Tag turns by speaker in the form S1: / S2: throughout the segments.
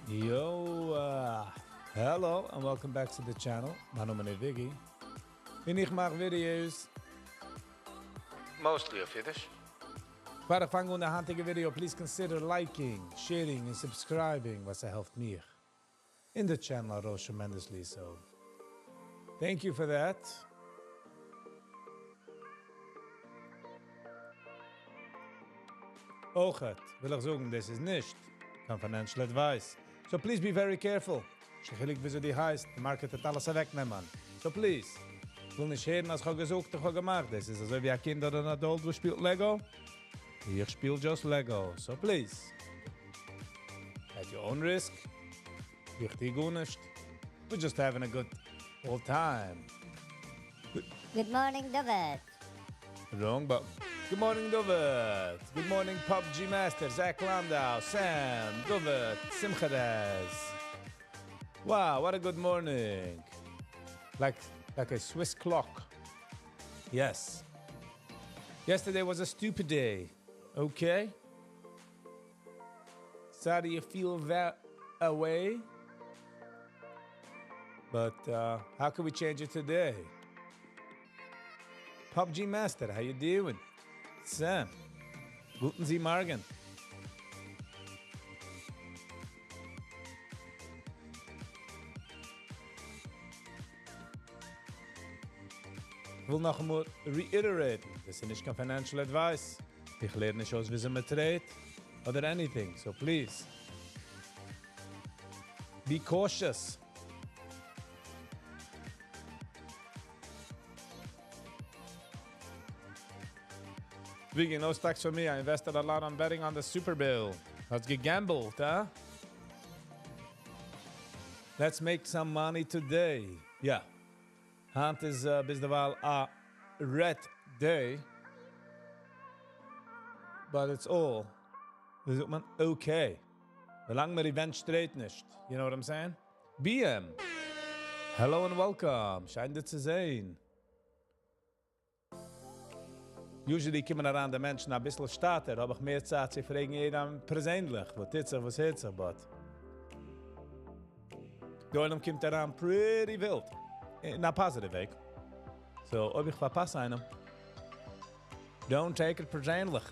S1: Yo, hello and welcome back to the channel. Mijn naam is Viggy. En ik maak video's.
S2: Mostly of Yiddish.
S1: Waar ik vangen de handige video, please consider liking, sharing and subscribing. Wat helpt meer. In the channel, I rose tremendously, so thank you for that. Ook het, wil ik zeggen, this is nicht financial advice. So please be very careful. Schillig wie so die heißt, die Market hat alles wegnehmen. So please. Ich will nicht hören, als ich gesucht habe, gemacht. Das ist also wie ein Kind oder ein Adult, wo spielt Lego. Ich spiele just Lego. So please. At your own risk. Wichtig und nicht. We're just having a good old time.
S3: Good morning, David.
S1: Wrong button. Good morning, David. Good morning, PUBG Master, Zach Landau, Sam, David, Simcha Daz. Wow, what a good morning. Like a Swiss clock. Yes. Yesterday was a stupid day. Okay? Sorry you feel that away. But how can we change it today? PUBG Master, how you doing? Sam, guten Sie Morgen. Ich will noch einmal reiteraten, das ist nicht kein financial advice. Ich lerne nicht aus, wie man trade oder anything, so please. Be cautious. Viggy, no stocks for me. I invested a lot on betting on the Super Bowl. Let's get gambled, huh? Let's make some money today. Yeah. Hand is bis de wel a red day. But it's all. Dus ook man okay. Zolang maar event straight nicht. You know what I'm saying? BM. Hello and welcome. Schön dir zu sehen. Usually kommen daran die Menschen ein bisschen starten, aber ich mehr Zeit zu fragen jeden persönlich, was ist er, was ist er, but Doilem kommt daran pretty wild, in a positive way. So, ob ich verpasse einem, don't take it persönlich.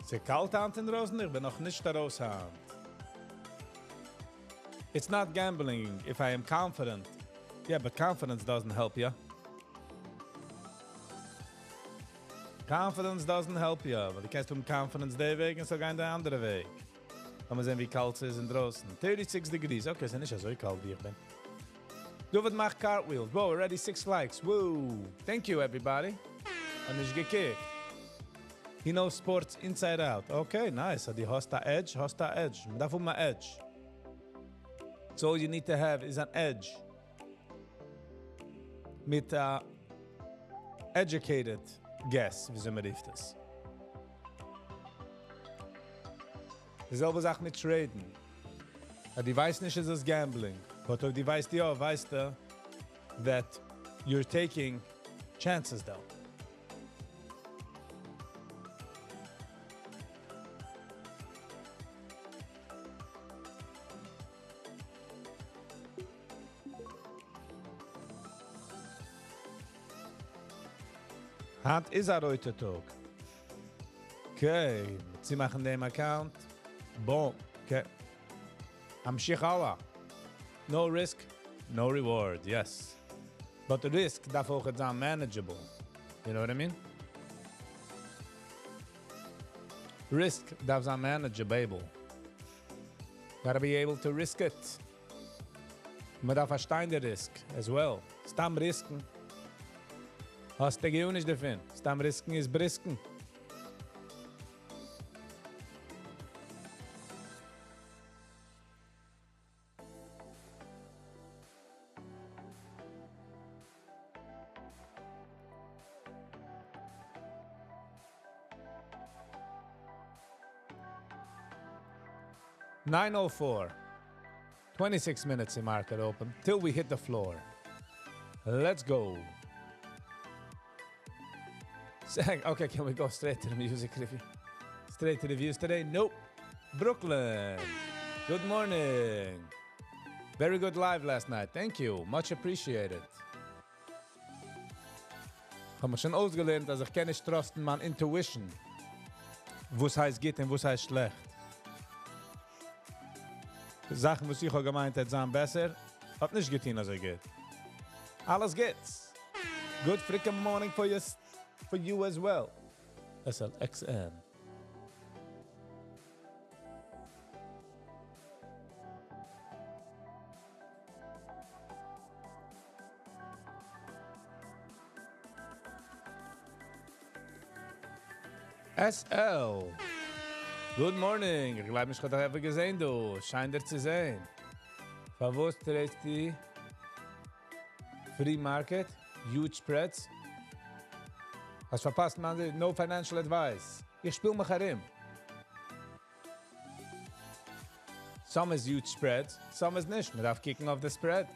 S1: Es ist kalt in draußen, ich bin noch nicht da draußen. It's not gambling if I am confident. Yeah, but confidence doesn't help you. Confidence doesn't help you. Weil du kannst confidence der Weg und sogar in der andere Weg. Wenn wir sehen, wie kalt es ist in draußen. 36 degrees. Okay, es ist nicht so kalt, wie ich bin. David macht cartwheels. Wow, already 6 likes. Woo! Thank you, everybody. Und ich gekickt. He knows sports inside out. Okay, nice. Die hast da edge, Man darf mal edge. So all you need to have is an edge. Mit educated guess, wie man rief das. Dieselbe Sache mit Traden. Die weiß nicht, es ist Gambling. Aber die weiß weißt du, that you're taking chances though. Hand is a heute Tag. Okay, Sie machen den Account. Boom. Okay. Amshich Allah. No risk, no reward. Yes. But the risk darf auch sein manageable. You know what I mean? Risk darf sein manageable. Gotta be able to risk it. Man darf verstehen den Risk as well. Stamm risken. Hast du die nicht davon? Stamm risken ist brisken. $9:04. 26 minutes in market open till we hit the floor. Let's go. Okay, can we go straight to the music review? Straight to the views today? Nope. Brooklyn. Good morning. Very good live last night. Thank you. Much appreciated. Ich habe mir schon ausgelernt, dass ich kann nicht trusten meine Intuition. Was heißt geht und was heißt schlecht. Sachen, was ich auch gemeint hätte, sind besser. Hat nicht getan, als geht. Alles geht's. Good freaking morning for you as well. SLXN. SL. Good morning. Ich glaube, ich habe dich einfach gesehen, du. Scheint dir zu sehen. Verwusst trägst die Free Market, Huge Spreads. Hast verpasst, man, no financial advice. Ich spiel mich herim. Some is huge spreads, some is nicht. Man darf kicken auf the spread.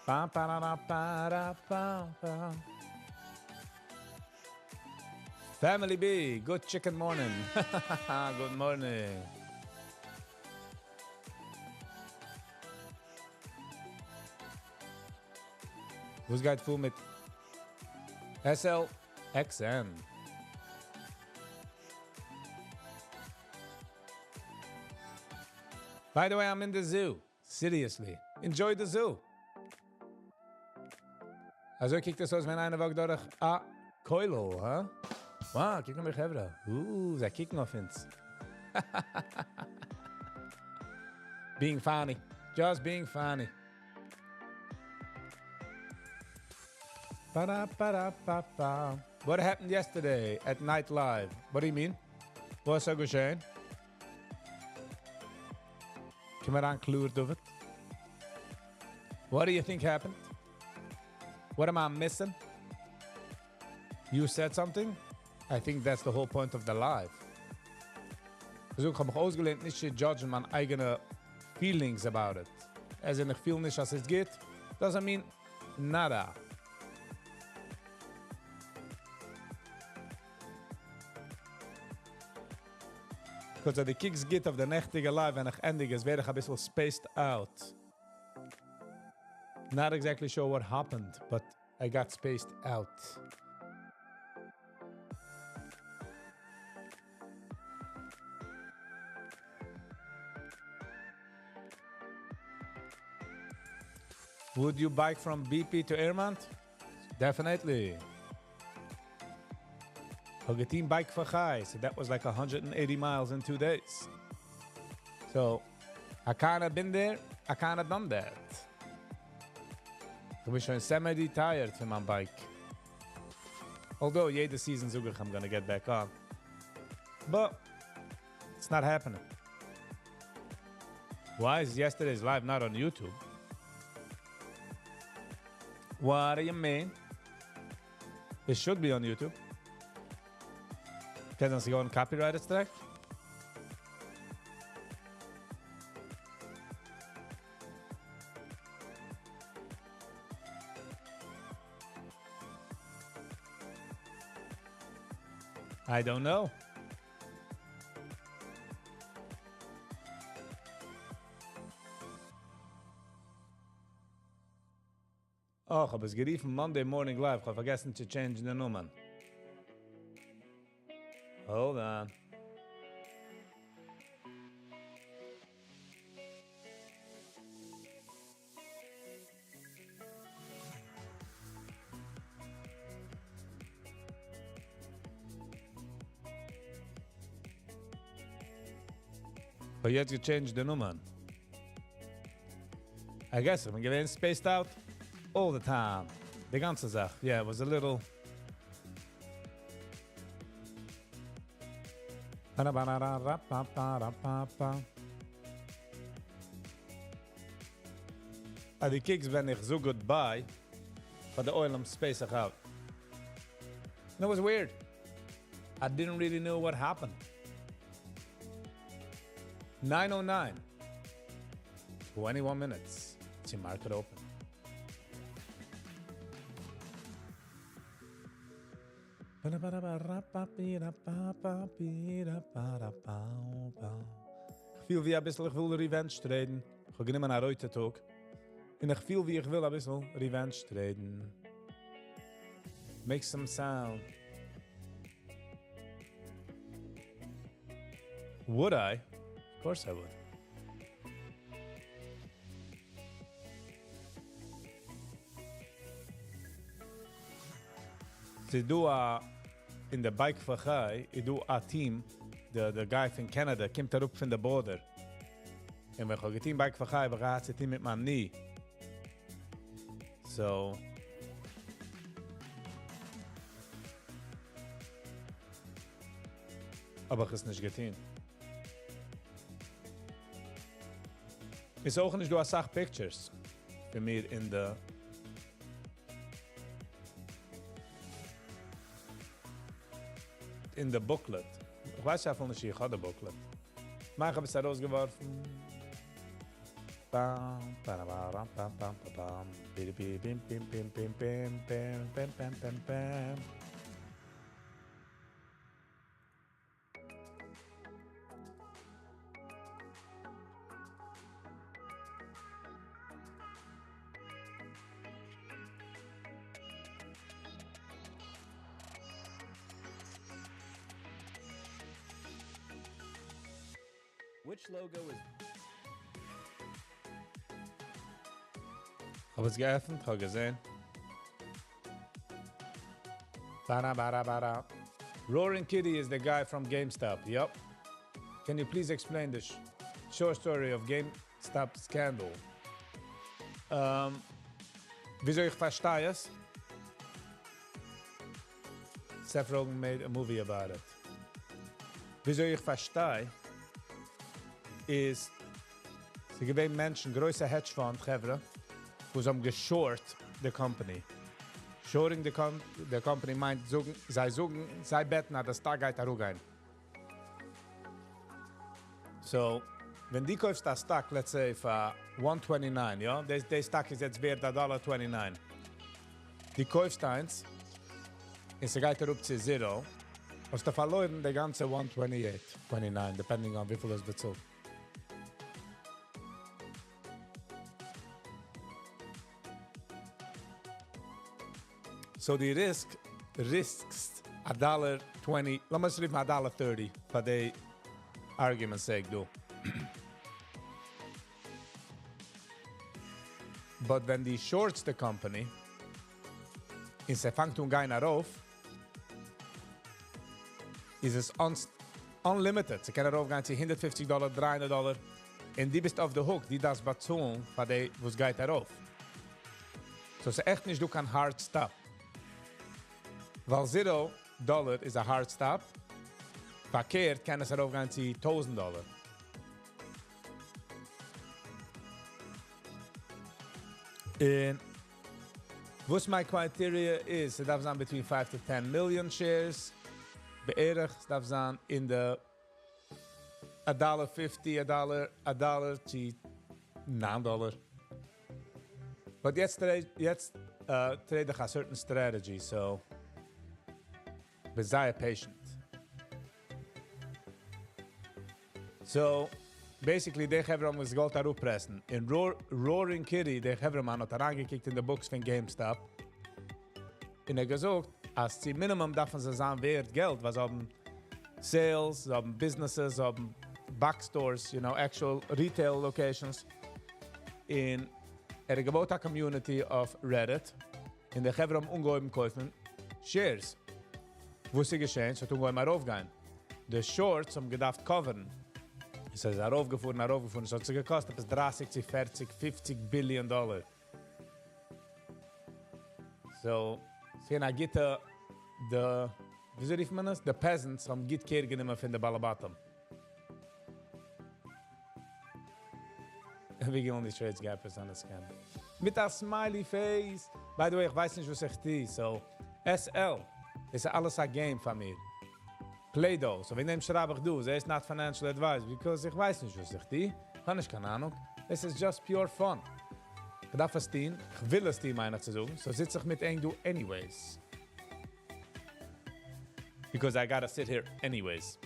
S1: Ba, ba, da, da, ba, da, ba, ba. Family B, good chicken morning. Good morning. Was geht vor mit SLXN? By the way, I'm in the zoo. Seriously. Enjoy the zoo. Also kijkt es aus, wenn einer walkt durch Keulel, huh? Wow, kijk naar mijn gebra. Zij kijken auf uns. Being funny. Just being funny. Ba-da-ba-da-ba-ba. What happened yesterday at Night Live? What do you mean? Wat is er geschehen? Kom maar aan, kloer door het. What do you think happened? What am I missing? You said something? I think that's the whole point of the live. Dus ik heb me ausgelernt niet te judgen mijn eigen feelings about it. Als ik feel niet als het geht, doesn't mean nada. Because the kicks get of the nächtige live en ik eindig is weer een beetje spaced out. Not exactly sure what happened, but I got spaced out. Would you bike from BP to Earmont? Definitely. Hogatin bike for Chai, so that was like 180 miles in 2 days. So, I kind of been there, I kind of done that. I wish I'm semi-tired for my bike. Although, yeah, the season's over, I'm gonna get back on. But, it's not happening. Why is yesterday's live not on YouTube? What do you mean? It should be on YouTube. Kan dan gewoon copyrighted strike? I don't know. Oh, ich habe es geriefen Monday Morning Live. Ich habe vergessen to change the Nummern. Hold on. But you have to change the Nummern. I guess I'm getting spaced out all the time. The ganze Sache. Yeah, it was a little... Die kicks ben ich so good by, but the oil space out. And it was weird. I didn't really know what happened. 9:09. 21 minutes. See market open. Ich fühle wie ein bisschen, ich will Revenge treten. Ich habe nicht mehr einen roten Tag. Und ich fühle wie ich will ein bisschen Revenge treten. Make some sound. Would I? Of course I would. Sie do in der Bike Fachai, I do a team, the guy from Canada, kommt da rup von der Border. Und wenn ich ein Team Bike Fachai, begaat sie team mit meinem Knie. So... Aber ich es nicht getan. Ist auch nicht, du hast auch Pictures für mir in der... in der Booklet. Ich weiß ja von der ich hatte Booklet. Maar ich habe es da rausgeworfen. Bam, bam, bam, bam, bam, bam, bim, bim, bim, bim, bim, bim, bim, bim, bim, bim, bim, bim.
S2: Which logo is...
S1: Habe es geöffnet, habe gesehen. Bada, bada, bada. Roaring Kitty is the guy from GameStop, yep. Can you please explain the short story of GameStop scandal? Wieso ich verstehe es? Seth Rogen made a movie about it. Wieso ich verstehe ist, sie gewähnen Menschen, größer Hedgefonds, Chevre, wo sie haben geshort the company. Shorting the company meint, sei betten, dass da geht er auch ein. So, wenn die kaufst das Stock, let's say, für 129, ja, der Stock ist jetzt wert $1.29. Die kaufst eins, und sie geht er up zu 0, hast du verloren die ganze 128, 29, depending on wie viel es bezahlt. So the risks $1.20, let me say $1.30 for the argument's sake, do. But when the shorts the company, in se fangt gehen auf, is es unlimited. Sie können raufgehen zu $150, $300, und die bist auf der Hook, die das bezahlen, für die, wo es geht darauf. So es ist echt nicht, du kannst hard stop. Weil $0 is a hard stop. Verkehrt kann es raufgehen zu $1,000. Und was my criteria is, it darf sein between 5 to 10 million shares. Beërig, es darf sein in the $1.50, $1 to $9. But jetzt trade ich a certain strategy, so be sehr patient. So basically, they have was gold to pressen. In Roaring Kitty, they have man hat angekickt in the books von GameStop. Und gesagt, als sie Minimum davon sein wert Geld, was haben Sales, haben Businesses, haben Backstores, you know, actual retail locations. In gebot a community of Reddit. In der haben ungeheben kaufen Shares. Wo sie geschehen, so tun wir mal raufgehen. The shorts haben gedacht covern. Es ist raufgefahren. Es hat sich gekostet bis 30, 40, 50 Billion $. So, sie haben gitte, wie rief man das? The peasants haben gitt kehr genommen von der Balabatum. Viggy only trades gappers on the scam. Mit a smiley face. By the way, ich weiß nicht, was ich die. So, SL. Ist alles ein Game von mir. Play-Doh. So, wenn ich schreibe ich du, es ist not financial advice, because ich weiß nicht, was ich die. Kann ich keine Ahnung. This is just pure fun. Ich darf es dienen. Ich will es dienen, meine ich zu sagen. So sitze ich mit eng du anyways. because I gotta sit here anyways.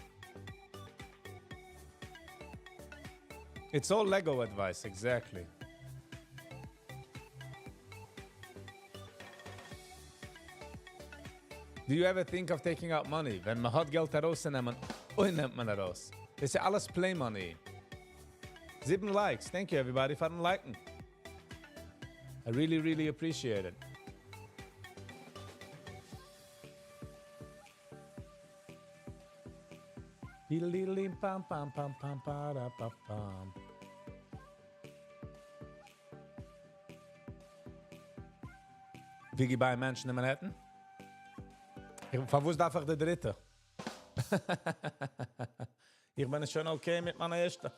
S1: It's all Lego advice, exactly. Do you ever think of taking out money? Wenn man hat Geld herausnehmen, nimmt man heraus. Das ist ja alles Play Money. 7 likes. Thank you everybody for liking. I really, really appreciate it. Pam pam pam pam para pam pam. Viggy bei Menschen in Manhattan? Von wo ist einfach der Dritte? Ich bin schon okay mit meiner Ersten.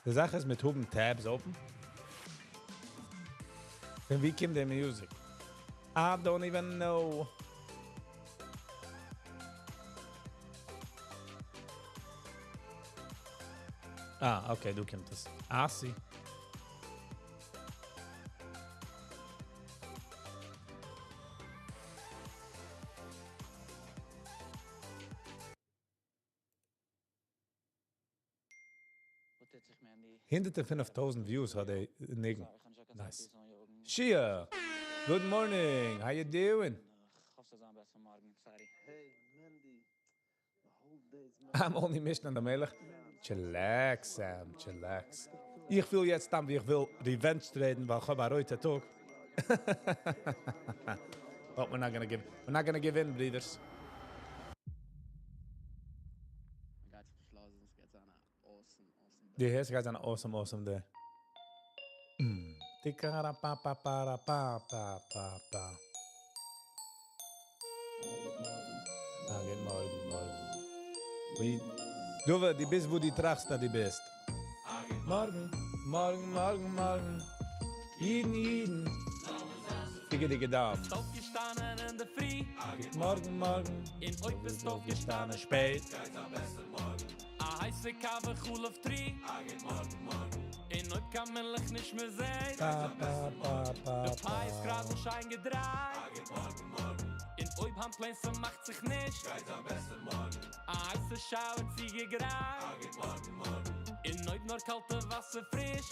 S1: Die Sache ist mit oben Tabs open. Then wie kommt der Music? I don't even know. Ah, okay, du kommst es. Ah, sie. Hinderte 5,000 views hat er negen. Nice. Shia, good morning. How you doing? I'm only missing the Melech. Chillax, Sam, chillax. Ich will jetzt dann, wie ich will, Revenge treten, weil ich habe heute Tag. But we're not gonna give in, brothers. This guy's an awesome day. Tikara pa pa pa pa pa pa pa. Good morning. Du, die bist, wo die trachst, die bist. Morgen. Jeden. Dicke Daumen.
S4: Aufgestanden in der Früh.
S1: Morgen.
S4: In euch bist
S1: Aufgestanden spät.
S4: A heiße Kaffee, cool auf 3. In euch kann man mich nicht mehr sehen. Der Pai ist gerade noch schein gedreht. In euch Handplätze macht sich nicht. A heiße Schauer, Ziege gereiht. In euch nur kalte Wasser frisch.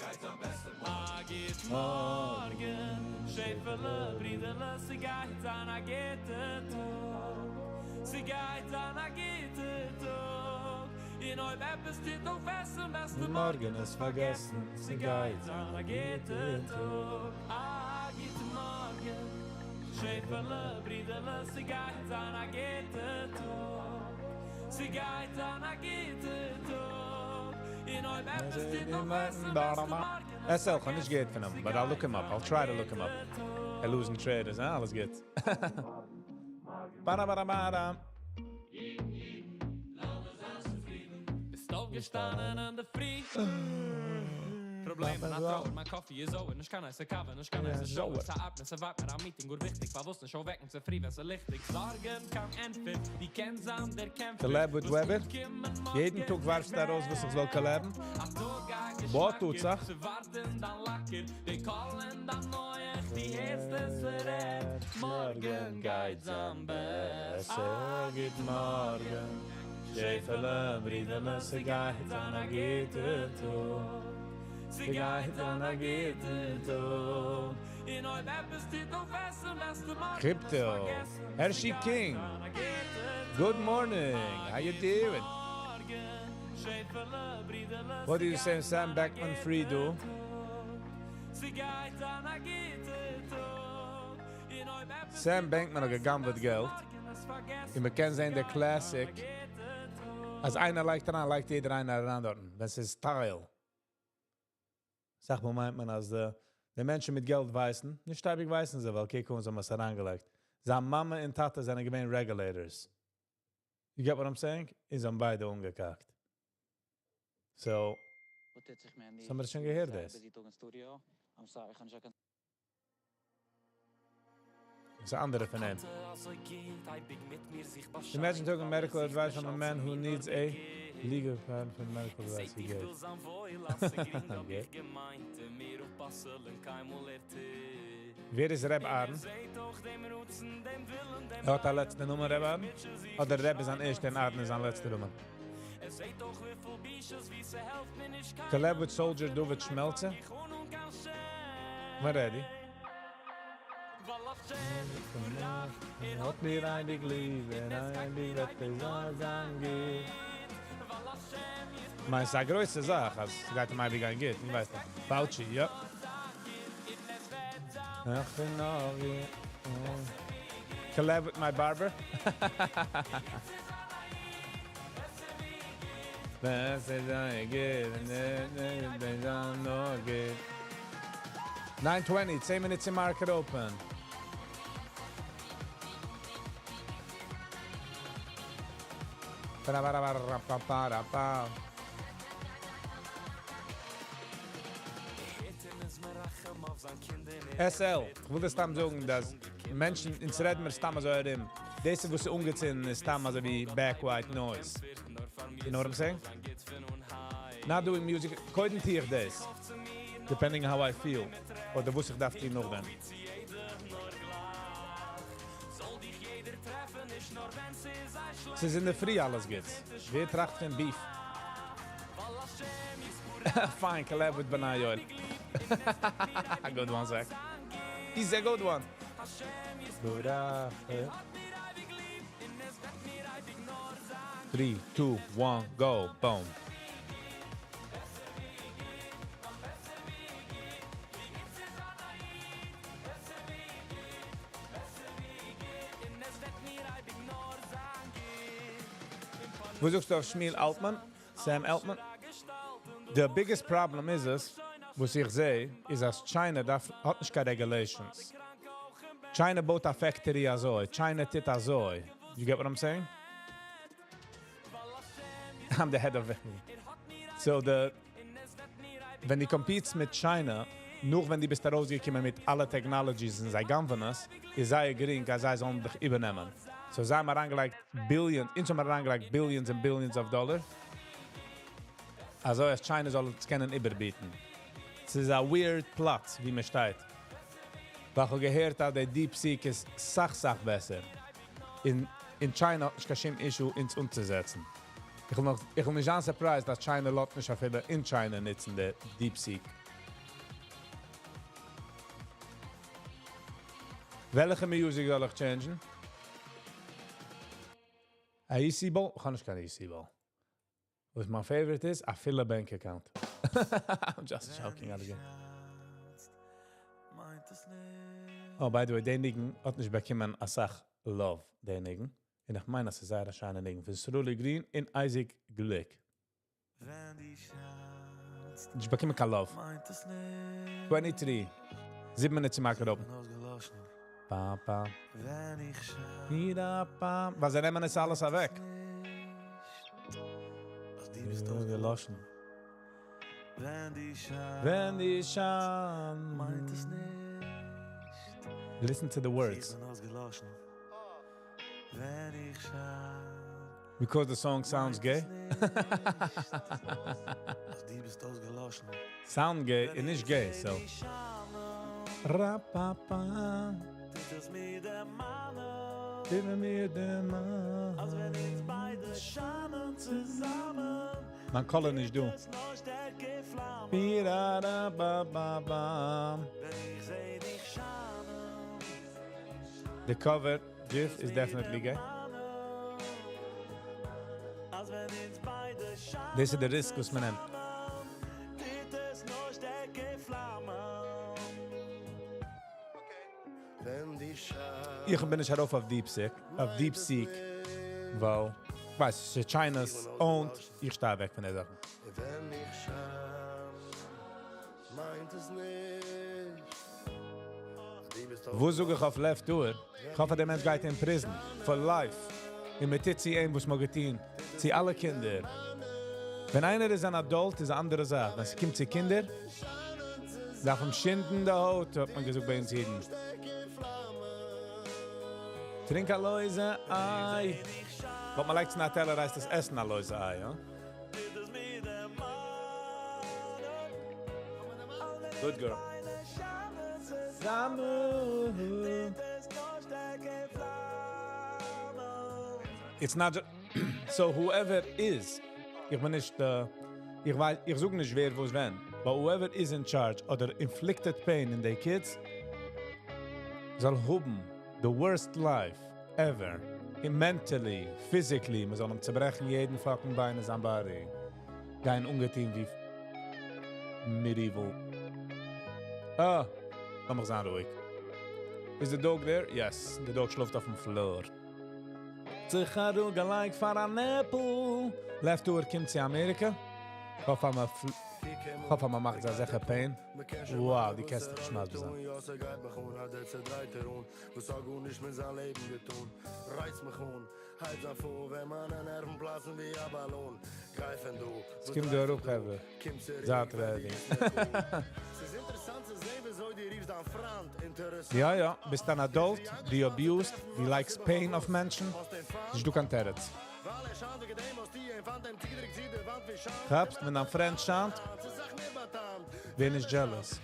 S4: Geht morgen. Schäferle, Brüderle, sie geht an a gete Tag. Sie geht an a gete Tag. In euch Beppes steht noch fest im besten
S1: Morgen ist vergessen. Sie geht
S4: an a gete Tag. Geht morgen. Schäferle, Brüderle, sie geht an a gete Tag. Sie geht an a gete Tag. In euch Beppes steht noch fest im besten Morgen.
S1: SL, kann nicht geht von ihm, but I'll look him up. I'll try to look him up. Losing traders, huh? Alles geht. Ba-da-ba-da-ba-da.
S4: Bist aufgestanden in der Früh. Probleme, na trauer, mein Kaffee ist over. Ich kann essen Kaffee, ich kann essen Show. Es hat es war mir am Meeting gut wichtig. War wussten schon wecken, zu früh, wenn sie lichtig. Sorgen kann entfüllen, die kennensam der Kämpfer.
S1: Collab with Weber. Jeden Tag warfst du da raus, was ich soll collaben. Boah, tut's auch.
S4: Sie warten dann lacker, die callen dann neu, die erstes verrät. Morgen geht's am besser,
S1: geht morgen. Schäferle, Brüderle, sie geht an a gete Tag. Sie geht an a gete Tag.
S4: In euch Beppes steht noch fest im besten Morgen.
S1: Crypto. Hershey King. Good morning. How you doing? What do you say, Sam Beckman Free do? Sam Bankman hat gegangen mit Geld. Und wir kennen sehen, der Classic. Als einer leicht daran, leicht jeder einer daran dort. Das ist Style. Sag mal, meint man, als die Menschen mit Geld weißen, nicht steibig weißen sie, weil Kiko uns haben es herangelegt. Seine Mama und Tata sind gewähnt Regulators. You get what I'm saying? Ist am beide umgekackt. So, haben wir schon gehört, das? Das ist eine andere von ihm. Imagine taking medical advice from a man who needs a legal plan for medical advice he gave. Okay. Wer ist Reb Aaron? Hat er letzte Nummer Reb Aaron? Oder Reb ist an erste und Aaron ist an letzte Nummer? Collab with Soldier David Schmelze. We're ready. Hat mir eigentlich lieben, eigentlich wird es angeht. Maar es ist eine größte Sache, als es geht mal wie ein geht, ich weiß nicht. Fauci, ja. Ach, genau, wie... Collab with my barber. Das ist ein Geht, das ist ein Geht. 9:20, 10 minutes in market open. SL, ich will das dann sagen, dass Menschen ins Reden mit Stammen so hören. Das, was sie umgezogen ist, Stammen so wie back white noise. You know what I'm saying? Not doing music, couldn't hear this. Depending on how I feel. Oder was ich darf die noch dann. Es ist in der Früh alles geht's. Wer tracht den Beef? Fine, collab with Benai Yoel. Good one, Zach. He's a good one. Good after. 3, 2, 1, go, boom. Wo suchst du auf Schmiel Altman? Sam Altman? The biggest problem is es, was ich sehe, ist, dass China hat nicht keine regulations. China baut a factory azoi. China tit azoi. You get what I'm saying? I'm the head of Viggy. So wenn die competes mit China, nur wenn die bis da rausgekommen mit alle Technologies in sei Governance, ist sei gering, als sei sollen dich übernehmen. So sei mal angelegt billions, insomma angelegt billions and billions of dollars. Also als China soll es können überbieten. Es ist ein weird Platz, wie man steht. Weil ich gehört habe, der DeepSeek ist sach besser. In China ist kein Issue, ins umzusetzen. Ich will nicht surprised, dass China lässt nicht auf viele in China nutzen, der DeepSeek. Welche Musik soll ich changen? A easy ball? Ich kann nicht kein easy ball. What my favorite is, I fill a bank account. I'm just joking again. Oh, by the way, diejenigen hat nicht bekommen a Sach Love, diejenigen. Und ich meine, das ist sehr schöne Ding. Für Sruli Green in Isaac Glück. Ich bekomme kein Love. 23. 7 Minuten im Market open. Papa. Papa. Was nehmen ist alles weg? Geloschen. Wenn die Scham meint es nicht. Listen to the words. Because the song sounds gay. Sound gay and is gay, so. Rapapa. Gib mir den Mann. Als wenn jetzt beide schauen zusammen. Man kann nicht du. The cover, GIF, is definitely gay. This is the risk, was man nimmt. Ich bin nicht herauf auf DeepSeek, weil, ich weiß, es ist China's owned, ich stehe weg von der Sache. Wo suche ich auf Left Tour? Ich hoffe, der Mensch geht in Prison, for life. Und mit Titzi ein, was man getan. Sie alle Kinder. Wenn einer ist ein Adult, ist eine andere Sache. Wenn es kommt zu Kinder, nach dem Schinden der Haut, hat man gesagt bei uns jeden. Trink a loise Ei. But man likes not teller heißt das Essen a loise Ei, ja? Good girl. It's not just... So whoever is, ich bin nicht, ich suche nicht wer, wo es wenn, but whoever is in charge oder inflicted pain in the kids, soll haben the worst life ever. Mentally, physically, man soll ihm zerbrechen jeden fucking Bein in seinem Body. Kein Ungeteam wie medieval. Ah, komm mal sagen ruhig. Is the dog there? Yes, the dog schläft auf dem Floor. Zicharu gelijk van een apple. Left tour komt zu Amerika. Ich hoffe, man macht das echt Pain. Wow, die Käste geschmeckt besser. Es kommt der Rückhaber. Zat ready. Ja, bist ein Adult, die abused, die likes pain of Menschen. Dus du kannst terrets. Gabst, wenn ein Freund schaut, wen ist jealous.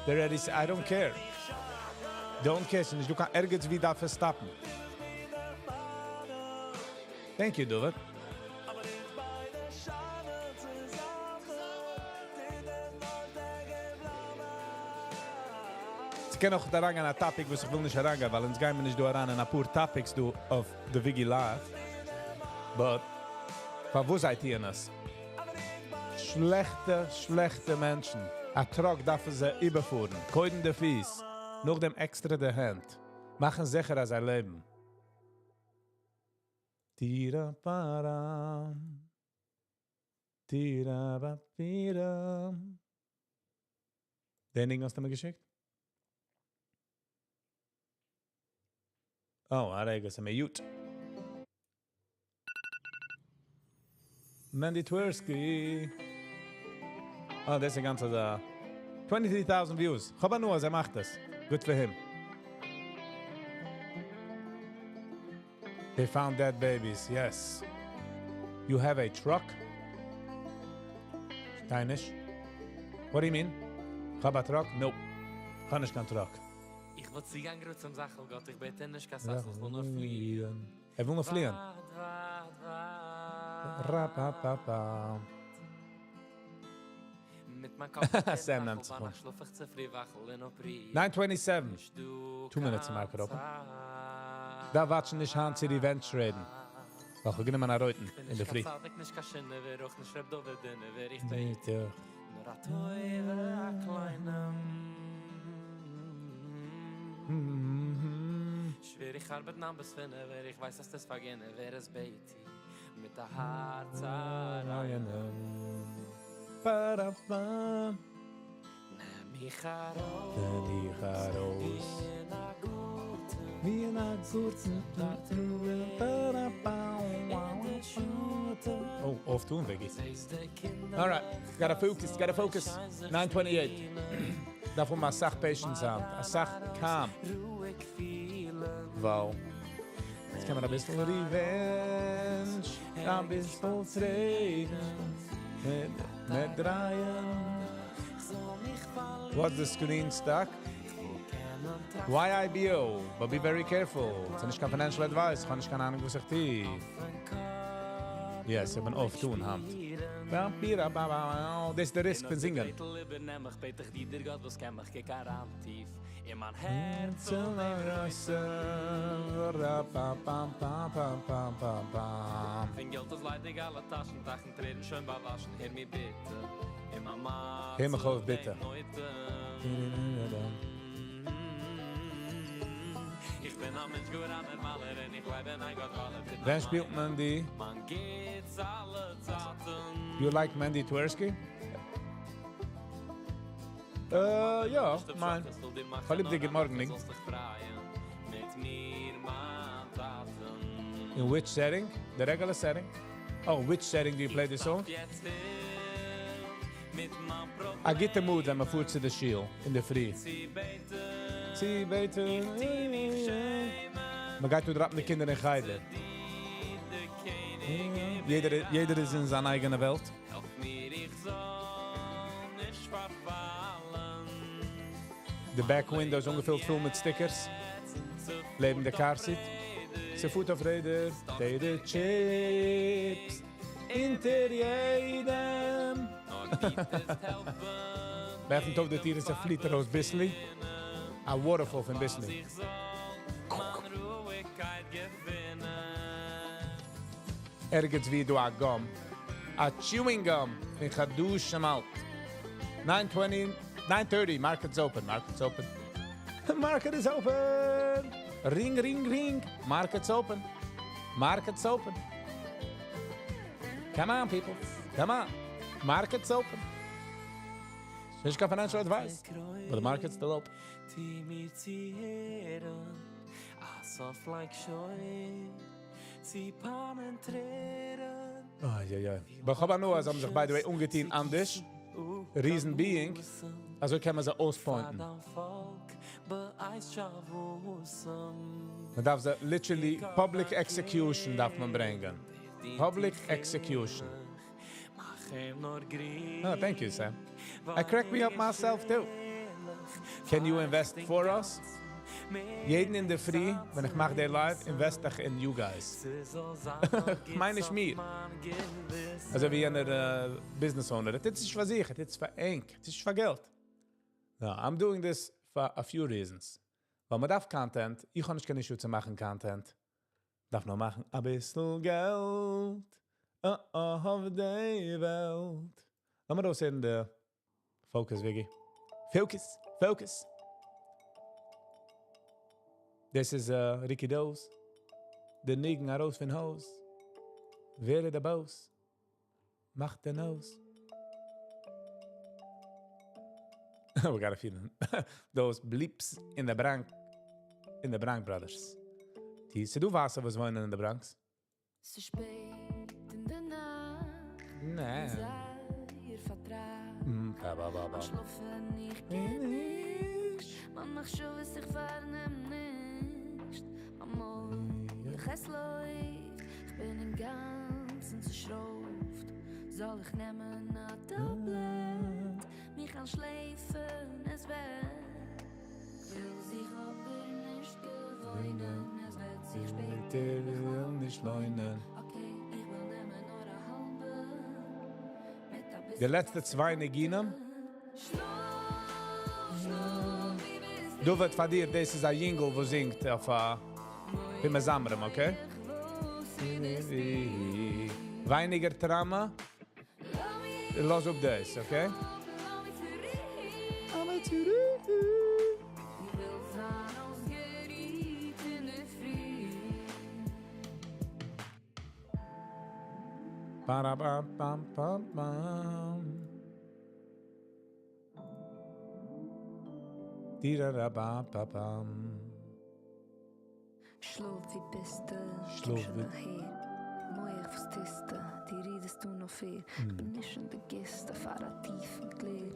S1: They're ready, I don't care. Don't care, dus du kannst ergens wieder verstappen. Thank you, David. Ich kann auch daran an ein Topic, was ich will nicht herangehen, weil uns gehen wir nicht daran an ein paar Topics auf the Viggy Live. But, wo seid ihr das? Schlechte Menschen. A Truck darf sie überfuhren. Koiden de Fies. Noch dem extra der Hand. Machen sicher, dass leben. Tira param. Tira papiram. Den Ding hast du mir geschickt? Oh, Arega, se me jut. Mandy Tversky. Oh, das ist die ganze da. 23,000 views. Choba nur, er macht das. Good for him. They found dead babies, yes. You have a truck? Steinisch. What do you mean? Choba truck? Nope. Kann ich kein Truck.
S4: Ich wollte sie gern grüßen zum Sachel, Gott, ich bete nicht, dass ich will nur fliehen.
S1: Will nur fliehen?
S4: Rapapapa. Mit meinem Kopf
S1: Sam nimmt sich 9:27. 2 minutes im Marker open. Da watschen nicht Hand zu die Events reden. Doch, wir gehen mal nach Reuten in der Früh.
S4: Ich schwer, ich arbeite nach bis finden, wer ich weiß, dass das vergehen, wer es beti. Mit der Harzareien.
S1: Parapam.
S4: Mich heraus.
S1: Wie in a guten Oh, off tune, Viggy. All right, gotta focus. 9:28. Davon mal Sach Patience haben. Sach calm. Wow. Jetzt kann man ein bisschen Revenge. Ein bisschen Tränen. Mit Dreien. What's the screen stuck? YIBO, but be very careful. It's nicht kein financial advice, kann ich keine Ahnung, was ich tief. Yes, ich bin oft tun, Hand. Das ist der Risk von Singen. In mein Herz Wenn Geld ist leidig alle Taschen, Tachen treten schön bei Waschen. Hör mir bitte, in mein Maß. Hör mich auf, bitte.
S4: Ich bin am Mensch gut an der Maler, und ich bleibe ein Gott alle.
S1: Wen spielt Mandy?
S4: Man geht's alle Zeiten.
S1: You like Mandy Tversky? Ja, mein. Verliebt dich morgen nicht. In which setting? The regular setting? Oh, which setting do you play this song? I get the mood when I fuhr zu der Schiel in der Früh. Sie beten. Man geht zu drappen die Kinder in Geide. Jeder ist in seiner eigenen Welt.
S4: Help mir, ich soll nicht verfallen.
S1: De back window is ungefüllt voll mit Stickers. Lebende Carseat. Ze voet auf Räder. Jede Chips. Inter jedem. Werfen auf de Tieren ze Flitter aus Bisley. A waterfall van Bisley. Ergens wie du a gum. A chewing gum. In Gadouche malt. 9:30, market's open. Market is open. Ring, ring, ring. Market's open. Come on, people. Come on. Market's open. There's no financial advice, but the market's still open. Ja. But how about now, as I'm sich, by the way, ungeteen anders. Reason being, also kann man sie auspointen. Man darf sie literally, public execution darf man bringen. Public execution. Oh, thank you, Sam. I crack me up myself too. Can you invest for us? Jeden in der Früh, wenn ich mache der Live, invest ich in you guys. Ich meine ich mir. Also wie einer Business Owner. Das ist für sich, das ist für eng, das ist für Geld. No, I'm doing this for a few reasons. Weil man darf Content, ich kann nicht zu machen Content. Darf noch machen ein bisschen Geld. Auf der Welt. Lass mal das in der Focus, Viggy. Focus. This is Ricky Dose. De Nigen heraus von Haus. Wäre der Boss. Macht der Nose. We got a feeling. Those bleeps in the Bronx Brothers. Die du Wasser, was wohnen in der Bronx?
S5: Es ist spät in der Nacht.
S1: Nee.
S5: Ihr vertraut.
S1: Ba.
S5: Schlafen ich geht nicht. Man macht schon, was ich vernehm nicht. Amor, es läuft. Ich bin im Ganzen zerschrauft. Soll ich nehmen ein Tablett? Mich anschleifen, es wird. Will sich aber nicht gewöhnen. Es wird sich später
S1: will nicht leunen.
S5: Okay, ich will nehmen nur eine halbe. Mit ein bisschen
S1: Die letzte zwei Neginen.
S5: wie bist
S1: Du wird von dir, das ist ein Jingle, wo singt auf Pimme Samrem, okay? Weiniger Trama. Los op das, okay? Ba-da-ba-bam-bam-bam. Di-da-da-ba-ba-bam.
S5: Schlaf wie beste,
S1: Schlaf
S5: schon
S1: wie-
S5: nachher. Mooi verstiste, die redest du noch viel. Ich bin nicht in der Gäste, fahre tief und leer.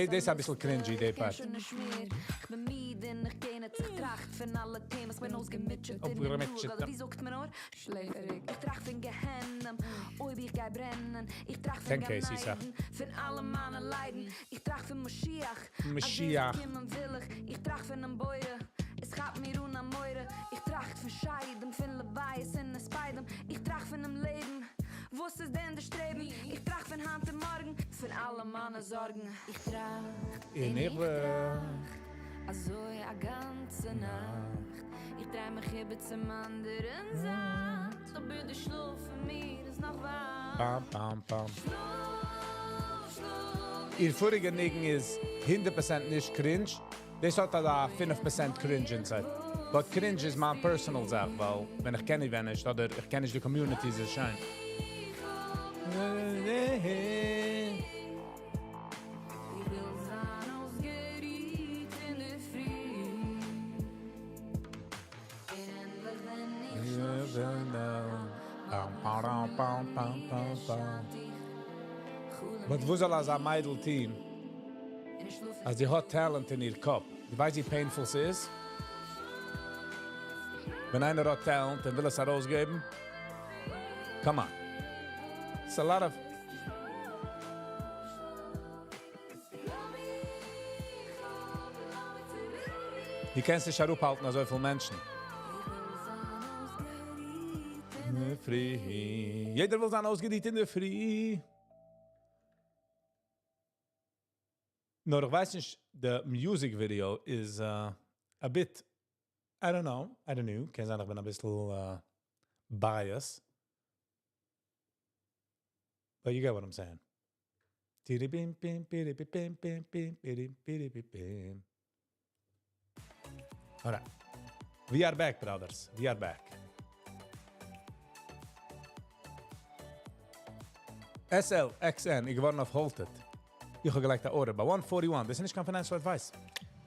S1: Das ist ein bisschen cringy, der Part.
S5: Ich bin mieden, ich gehe nicht sich tracht von allen Themen. Ich bin ausgemitschelt in
S1: Aufgemitschelt,
S5: den Nudeln.
S1: ja.
S5: Wie sagt man auch? Schläferig. Ich trage von Gehennen, oi wie ich gehe brennen. Ich trage von
S1: Ken Casey, sag.
S5: Ganeiden, von allen Mannen leiden. Ich trage von Mashiach.
S1: Mashiach.
S5: Als jemand willig, ich trage von einem Beure. Es gaat mir un am Meure. Ich trage von Scheiden, von Levi's in es beidem. Ich trage von einem Leben. Was ist denn der Streben? Ich trage von Hand im Morgen, von allen Mannen Sorgen. Ich trage
S1: In ihre...
S5: also ja ganze Nacht. Ich dreh mich hier zum anderen Seite. So bitte schlaf für mir, ist noch wahr.
S1: Bam.
S5: Schlaf.
S1: Ihr vorige Nigen ist 100% nicht cringe. Das hat da 5% cringe inside. But cringe is my personal Sache, weil wenn ich kenne wenn ich oder ich kenne die Community so schön.
S5: Ich will sein ausgeriet in der Früh. Endlich wenn ich
S1: But wo soll das ein Meidl-Team? Als die hat Talent in ihr Kopf. Du weißt, wie painful es ist? Wenn einer hat Talent und will es herausgeben, come on. It's a lot of... Du kannst dich heruphalten an so viele Menschen. In der Früh. Jeder will sein ausgeriet in der Früh. Nur ich weiß nicht, the music video is a bit, I don't know. Kann sein, ich bin ein bisschen biased. But you get what I'm saying. All right. We are back, brothers. We are back. SLXN, ich war auf Halted. Ich habe gleich die Order. Bei 141, das ist nicht kein Financial Advice.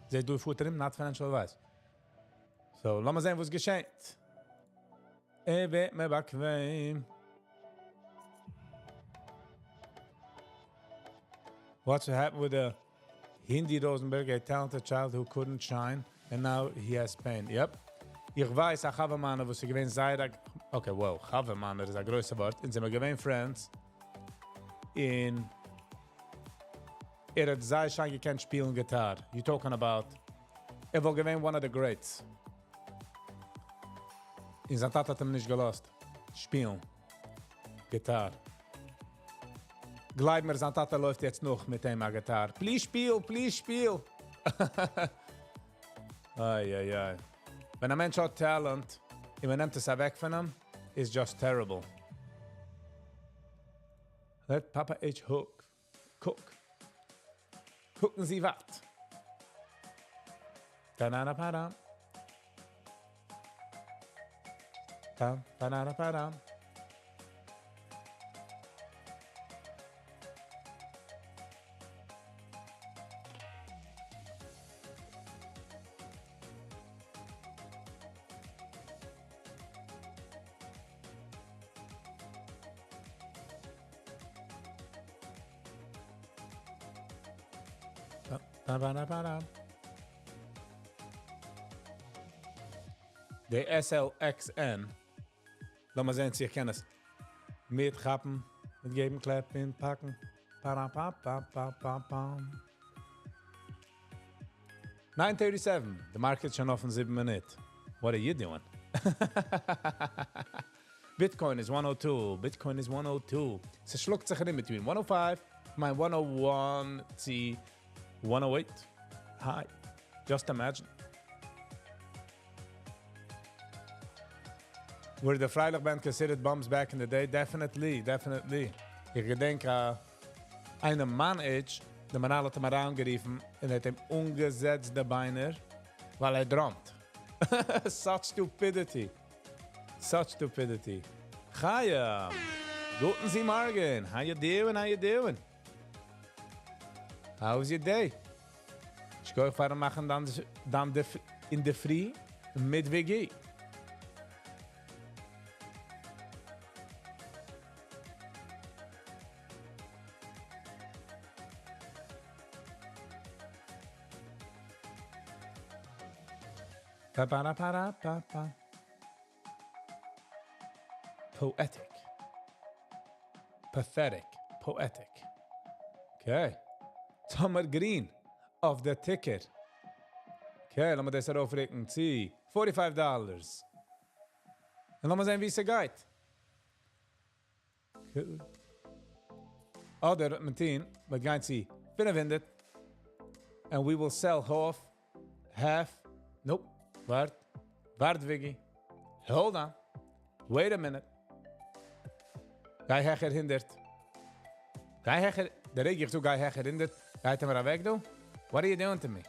S1: Sie do for them, not financial advice. So, lass mal sehen, was geschieht. Wird mir bequem. What's happened with the Hindi Rosenberg, a talented child who couldn't shine, and now he has pain. Yep. Ich weiß, ich habe Mann, wo sie gewinnt, sei okay, wow, habe Mann, das ist ein größer Wort. Und sie haben gewinnt Friends. Hat sehr schön gekannt spielen Gitarre. You talking about... will gewinnt one of the greats. In seiner Tat hat ihm nicht gelost. Spielen. Gitarre. Gleib mir, seine Tat läuft jetzt noch mit ihm an Gitarre. Please spiel. Ai. Wenn ein Mensch hat Talent, und man nimmt es weg von ihm, ist just terrible. Let Papa H. cook. Gucken Sie was. Ta-da-da-pa-da. Ta-da-da-pa-da. De SLXN. Lass mal sehen, ich kann es mitgappen, mitgeben, klappen, packen. 9:37. The market's schon offen 7 Minuten. What are you doing? Bitcoin is 102. Es schluckt sich in between 105, 101 to 108. Hi. Just imagine. Were the Freilich Band considered bums back in the day? Definitely. Ich denke, einem Mann-Age, der man alle mal angeriefen und hat ihm ungesetzte Beine, weil drammt. Such stupidity. Chaya. Guten Sie Morgen. How you doing? How's your day? Ich gehe weiter machen dann in der Früh mit Viggy. Poetic. Pathetic. Poetic. Okay. Tomer Green of the ticket. Okay, lassen wir das aufregen. Sie, $45. Und lassen wir sehen, wie es geht. Cool. Oder mit ihnen, wir gehen sie 500. And we will sell half. Nope. Wart, Viggy. Hold on. Wait a minute. Gij hecher hindert. De regio zo gij hecher hindert. Ga je het maar weg doen? What are you doing to me?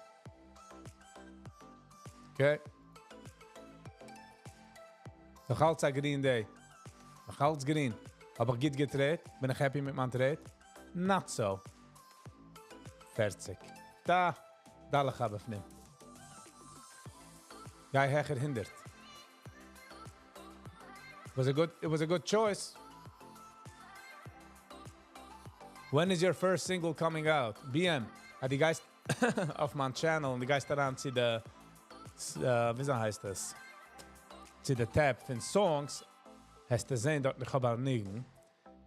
S1: Okay. Nog altijd green day. Nog altijd green. Aber ich gedreht. Bin ich happy mit meinem Trade? Not so. 40. Da lach habe ich nicht. Guy Hecher hindert. It was a good choice. When is your first single coming out? BM, had you guys auf meinem Channel und die Geist daran zu der, wie heißt das? Zu der Tab von Songs, hast du sehen, dort ich habe Nigen.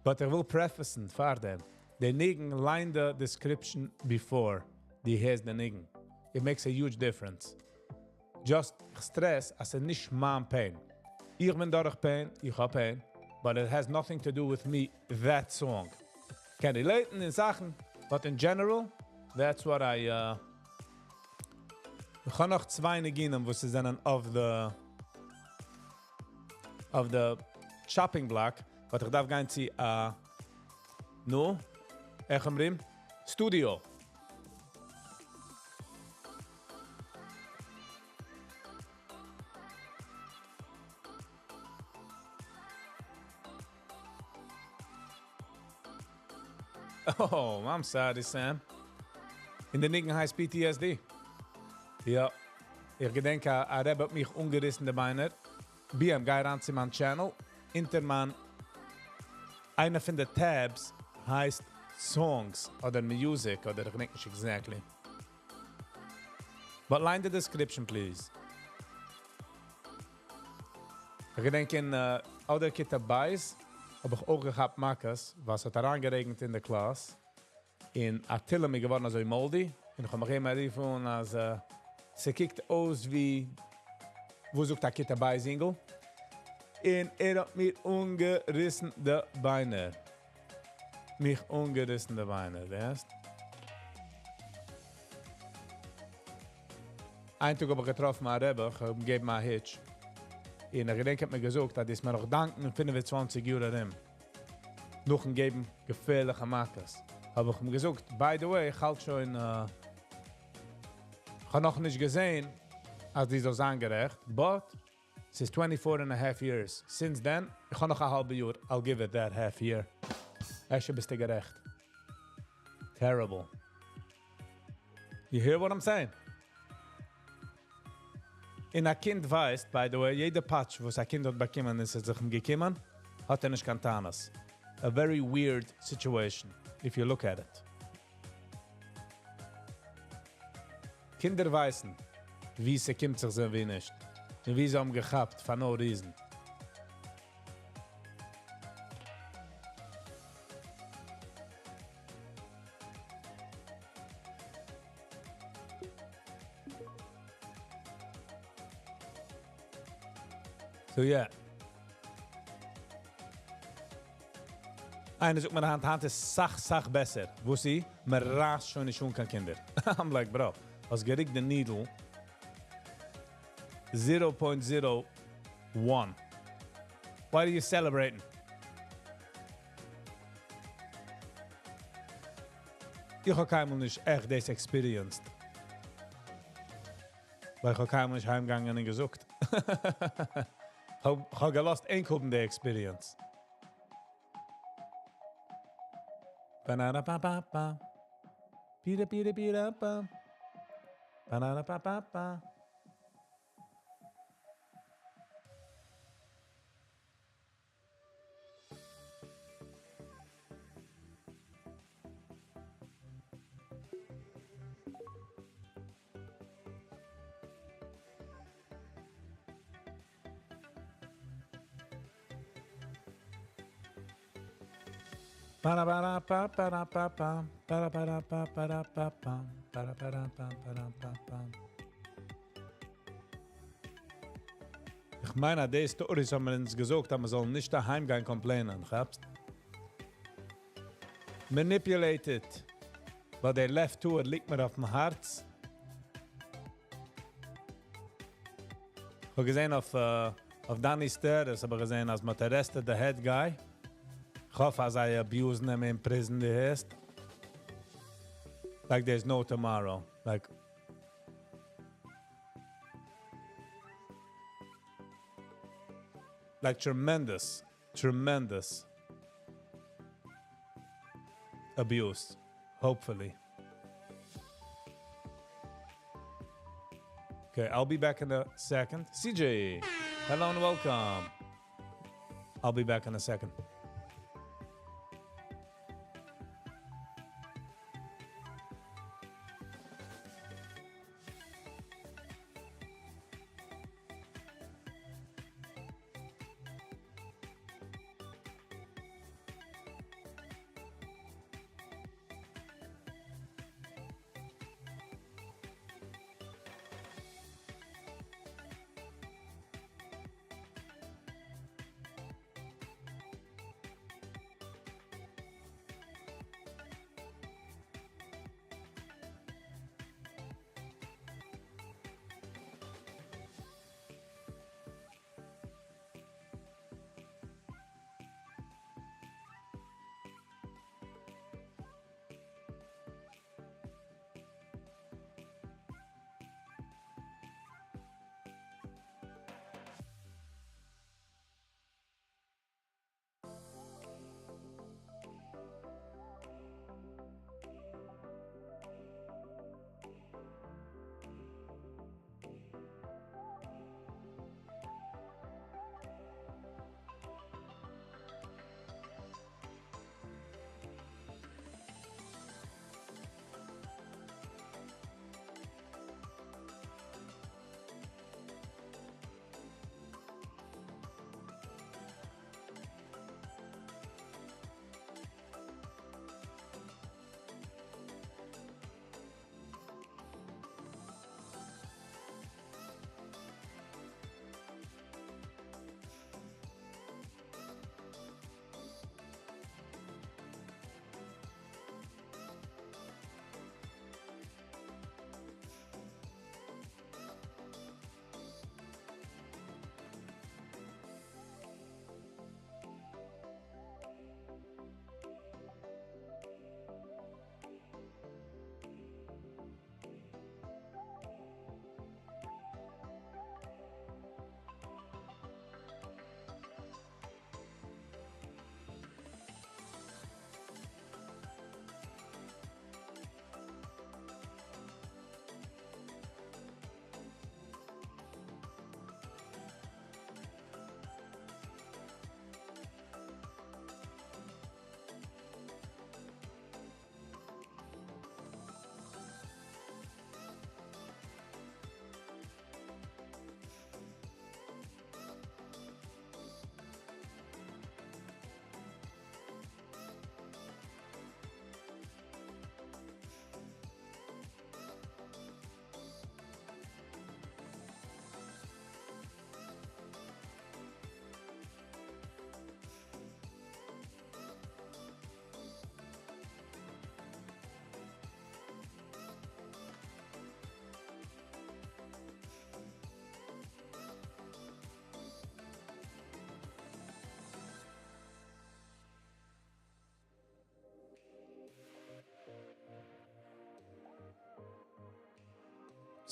S1: But I will preface it for them. The Nigen line the description before the has the Nigen. It makes a huge difference. Just stress as a nicht mein pain. Ich bin dadurch pain, ich habe pain, but it has nothing to do with me, that song. Can relate in Sachen, but in general, that's what I ich kann noch zwei Neginen, wo sie sind of the shopping block, but ich darf gehen zu no, Echemrim, Studio. Oh, I'm sorry, Sam. In der Nigen heißt PTSD. Ja, ich gedenke, Rebbe hat mich ungerissen, der Beiner. Bei am Geiran zu meinem Channel. Interman, einer von den Tabs heißt Songs oder Music oder ich denke nicht exactly. But line the description, please. Ich gedenke, in ouder Kitabais habe ich auch gehabt Makas, was hat herangeregnet in der Klasse. In Attila mir geworden als Moldi. Und ich habe mich immer riefen, als sie kijkt aus wie, wo sucht der Kitabais-Single. Und hat mir ungerissen de Beine. Mich ungerissen de Beine, weißt? Ein Tag habe ich getroffen mit Rebbe, ich habe gegeben mir einen Hitch. Und ich denke, mir gesagt, dass mir noch danken, finden wir 20 Jahre dem. Noch ein geben gefährliche Makas. Habe ich ihm gesagt, by the way, ich halte schon, ich habe noch nicht gesehen, als die so angerecht, but es ist 24.5 years. Since then, ich habe noch ein halbes Jahr, I'll give it that half year. Esche bist du gerecht. Terrible. You hear what I'm saying? In a Kind weiß, by the way, jeder Patch, wo ein Kind hat bekommen ist, sich gekommen, hat nicht Kantanas. A very weird situation, if you look at it. Kinder weißen, wie sie kommt sich so wie nicht. Und wie sie haben gehabt, for no reason. So yeah. Eine sucht mir Hand ist sach besser. Wo sie, mir rast schon nicht kann Kinder. I'm like, bro, als gericht den Needle 0.01. Why are you celebrating? Ich habe keinem nicht echt das experienced. Weil ich habe keinem nicht heimgegangen und gesucht. Ich habe gelost einkommen der Experience. Banana pa pa pa. Pira pira pira pa. Banana pa pa pa. Para para pa para pa pa para para pa para pa pa para para pa para pa pa. Ich meine, die Storys haben wir uns gesagt, dass wir sollen nicht daheim gehen complainen, habst? Manipulated. Weil der Left Tour liegt mir auf dem Herz. Ich habe gesehen auf Danny's Terrace, aber gesehen, als man arrested the head guy. Ich hoffe, als I abuse him in prison, die heißt. Like there's no tomorrow. Like, tremendous abuse, hopefully. Okay, I'll be back in a second. CJ, hello and welcome. I'll be back in a second.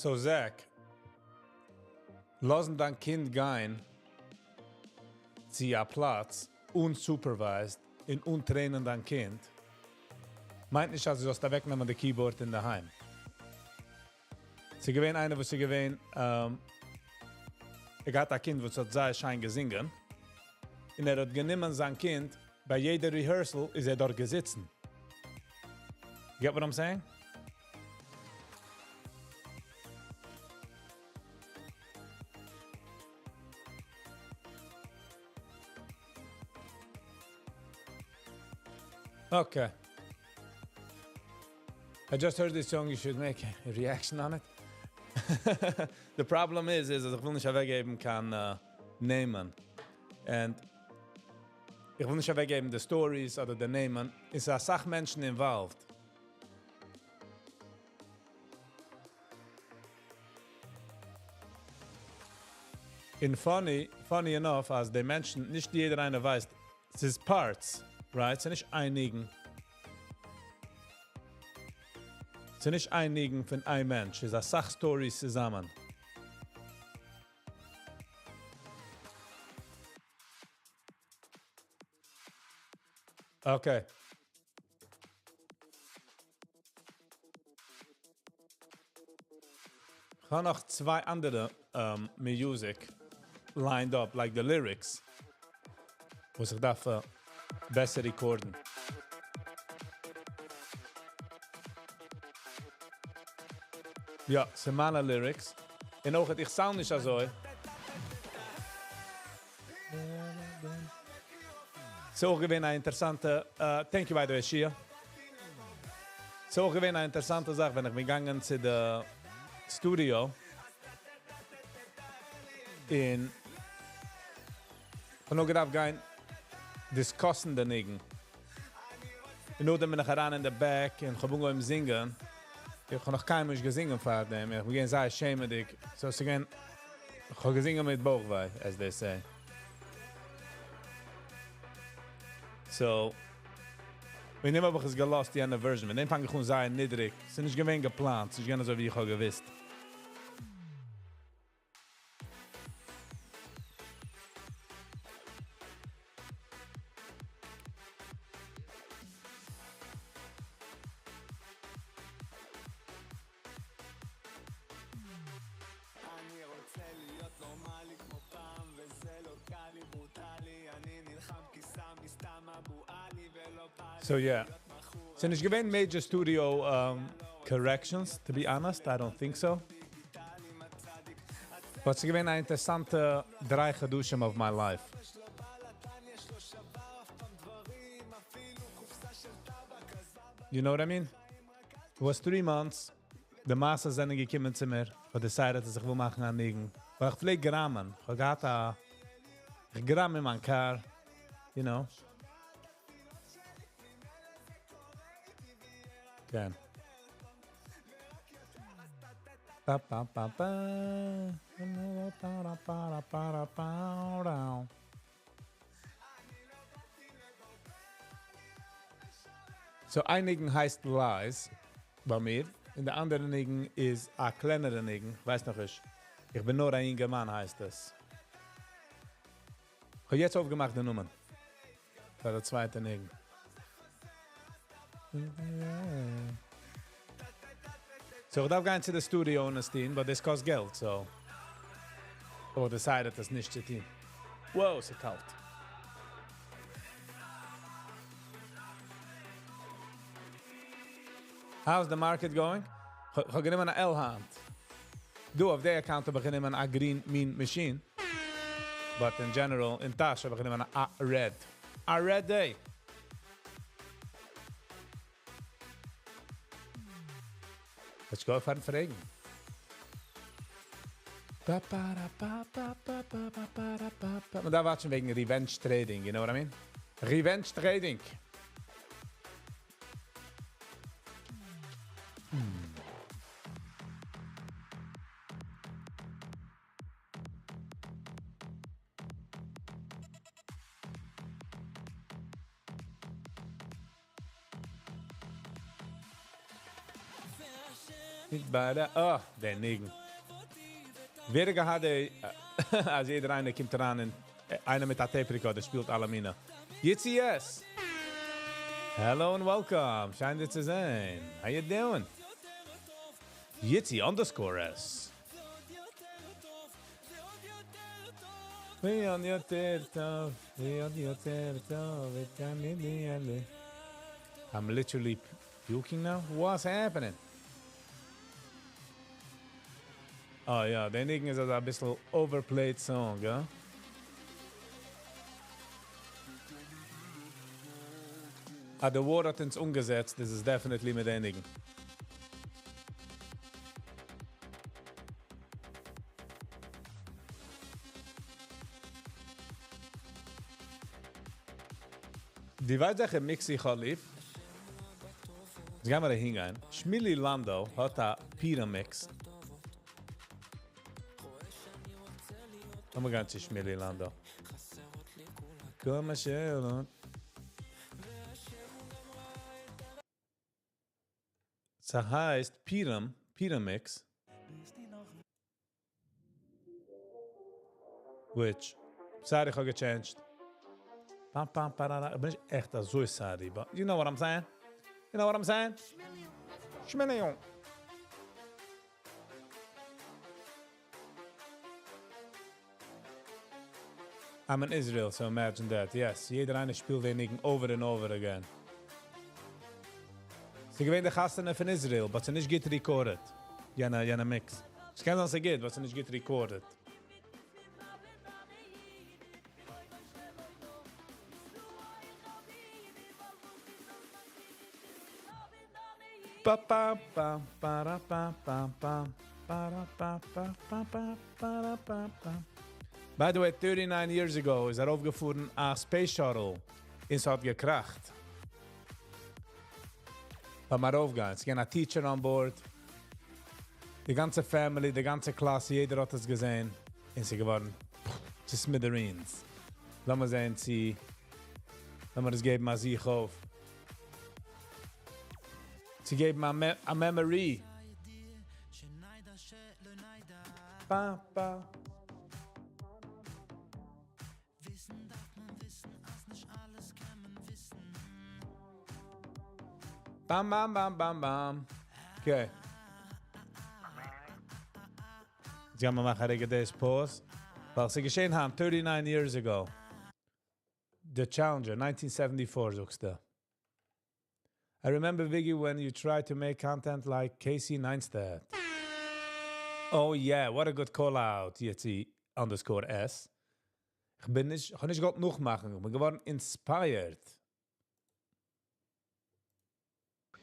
S1: So, Zach, lassen dein Kind gehen zu einem Platz, unsupervised, in untrainen dein Kind, meint nicht, dass du das da wegnehmen, das Keyboard in der Heim. Sie gewähnt eine, wo sie gewähnt, hat ein Kind, das hat sehr schein gesingen, und hat genommen sein Kind, bei jeder Rehearsal ist dort gesitzen. You get what I'm saying? Okay. I just heard this song, you should make a reaction on it. The problem is dass ich will nicht weggeben kann nehmen. And ich will nicht weggeben the stories oder the nehmen. Es sind Sachmenschen involved. In funny enough, als die Menschen, nicht jeder eine weiß, es ist Parts, right? Es sind nicht einigen. Es sind nicht einigen von einem Mensch. Es ist eine Sachstory zusammen. Okay. Ich habe noch zwei andere Music lined up, like the lyrics, wo ich darf besser recorden. Ja, es sind meine Lyrics. Und auch, ich sound nicht so. So gewesen eine interessante, thank you by the way, Shia. So gewesen eine interessante Sache, wenn ich gegangen zu der Studio in und noch gedacht gehen discussen den Nigen. Und nur dann bin ich heran in der Back und ich im Singen. Ich habe noch kein Mensch gesingen vor dem. Ich bin sehr schämendig. So ich habe gesingen mit Bauchwei, as they say. So, wir nehmen aber es gelost, die eine Version. Mit dem fange ich sehr niedrig. Es ist nicht gewinn geplant. Es ist gar nicht so, wie ich auch gewusst. So yeah, so it's given major studio corrections, to be honest, I don't think so. But it's given an interessante drei Geduschen of my life. You know what I mean? It was 3 months, the Masse sind gekommen zu mir, und decided, dass ich will machen an Nigen. Aber ich pflege Grammen, ich gramm in mein Car, you know. Again. Ba ba ba ba. So einigen heißt Lies bei mir, und der andere Nigen ist a kleinere Nigen, weiß noch ich. Ich bin nur ein junger Mann, heißt es. Ich habe jetzt aufgemacht die Nummern. Für der zweite Nigen. So, ich darf gehen zu der Studio und das Team, but das kostet Geld, so. Oh, decided das nicht zu tun. Wow, ist kalt. How's the market going? Ich habe genommen eine L-Hand. Du, auf der Account habe ich genommen eine Green Mean Machine. But in general, in Tasche habe ich genommen eine Red. A Red Day. Let's go fahren fragen. Und da war schon wegen Revenge Trading, you know what I mean? Revenge Trading. Nicht bei der... Oh, der Nigen. Wer gehad als jeder eine kommt ran und einer mit der Tape-Recorder spielt alle Mina. Yitzi, yes. Hello and welcome. Scheint dir zu sein. How you doing? Yitzi_S. I'm literally puking now. What's happening? Oh ja, der Nigen ist also ein bisschen overplayed Song, ja? Der Wort hat uns umgesetzt, das ist definitely mit der Nigen. Die weitere Mix ich habe lieb. Jetzt gehen wir da hingehen. Schmilli Lando hat ein Pira-Mix. Komm mal zu Schmilli Lando. Komm mal schön. Das heißt Pira-Mix. Which, sorry, ich habe gechanged. Pam, pam, parara. Ben ich echt so sorry, but you know what I'm saying? You know what I'm saying? Schmillion. I'm in Israel, so imagine that. Yes, jeder eine spielt den Nigen over and over again. Sie gewähnt die Gasten von Israel, but sie nicht get recorded. Jana Mix. Ich kann das geht, but sie nicht get recorded. Pa pa pa para pa pa pa para pa pa pa pa para pa pa. By the way, 39 years ago is aufgefahren a space shuttle ins hat gekracht. Beim aufgehen, es ging a teacher on board. Die ganze family, die ganze Klasse, jeder hat es gesehen. Und sie geworden zu Smithereens. Lass mal sehen, lass mal das geben, mal sich auf. Sie geben a memory. Pa, pa. Bam, bam, bam, bam, bam. Okay. Jetzt gehen wir machen eine Pause. Weil sie geschehen haben, 39 years ago. The Challenger, 1974, sagst du. I remember, Viggy, when you tried to make content like Casey Neistat. Oh yeah, what a good call out, Yitzi_S. Ich kann nicht gut noch machen, ich bin geworden inspired.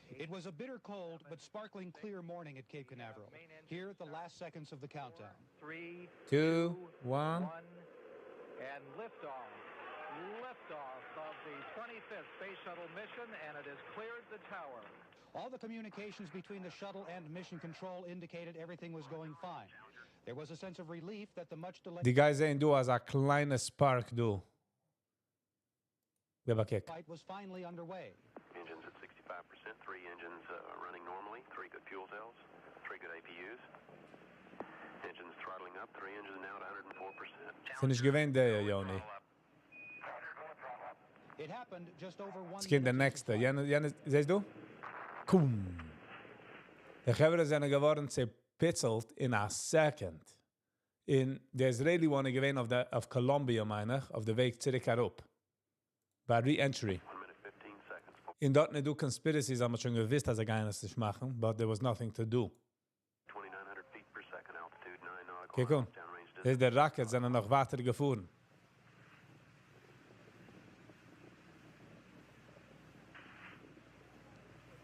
S6: It was a bitter cold but sparkling clear morning at Cape Canaveral. Here at the last seconds of the countdown.
S2: 3,
S1: 2, 1.
S2: And liftoff. Liftoff of the 25th Space Shuttle mission, and it has cleared the tower.
S6: All the communications between the shuttle and mission control indicated everything was going fine. There was a sense of relief that the much delayed
S1: Die guys sehen du als a kleine Spark, du. Gib a kick.
S6: fight was finally underway.
S7: Engines at 65%, 3 engines running normally, 3 good fuel cells, 3 good APUs. Engines throttling up, 3 engines now at 104%.
S1: Sind ich gewähnt der, Joni.
S6: It happened just over 1
S1: Es geht der
S6: minute into
S1: nächste.
S6: flight.
S1: Siehst du? Kum. Die Gevre sind geworden zerpitzelt in a second. In der Israeli one gewähnt auf Colombia, meine ich, auf der Weg zurück herup. Bei Re-Entry.
S7: 1 minute 15 seconds.
S1: In dort ne du Conspiracies haben wir schon gewusst, dass gar nichts nicht machen, but there was nothing to do.
S7: 2,900 feet per second, altitude 9 nautical
S1: Okay, komm.
S7: miles, downrange
S1: Das
S7: distance.
S1: ist der Rocket, sind noch weiter gefahren.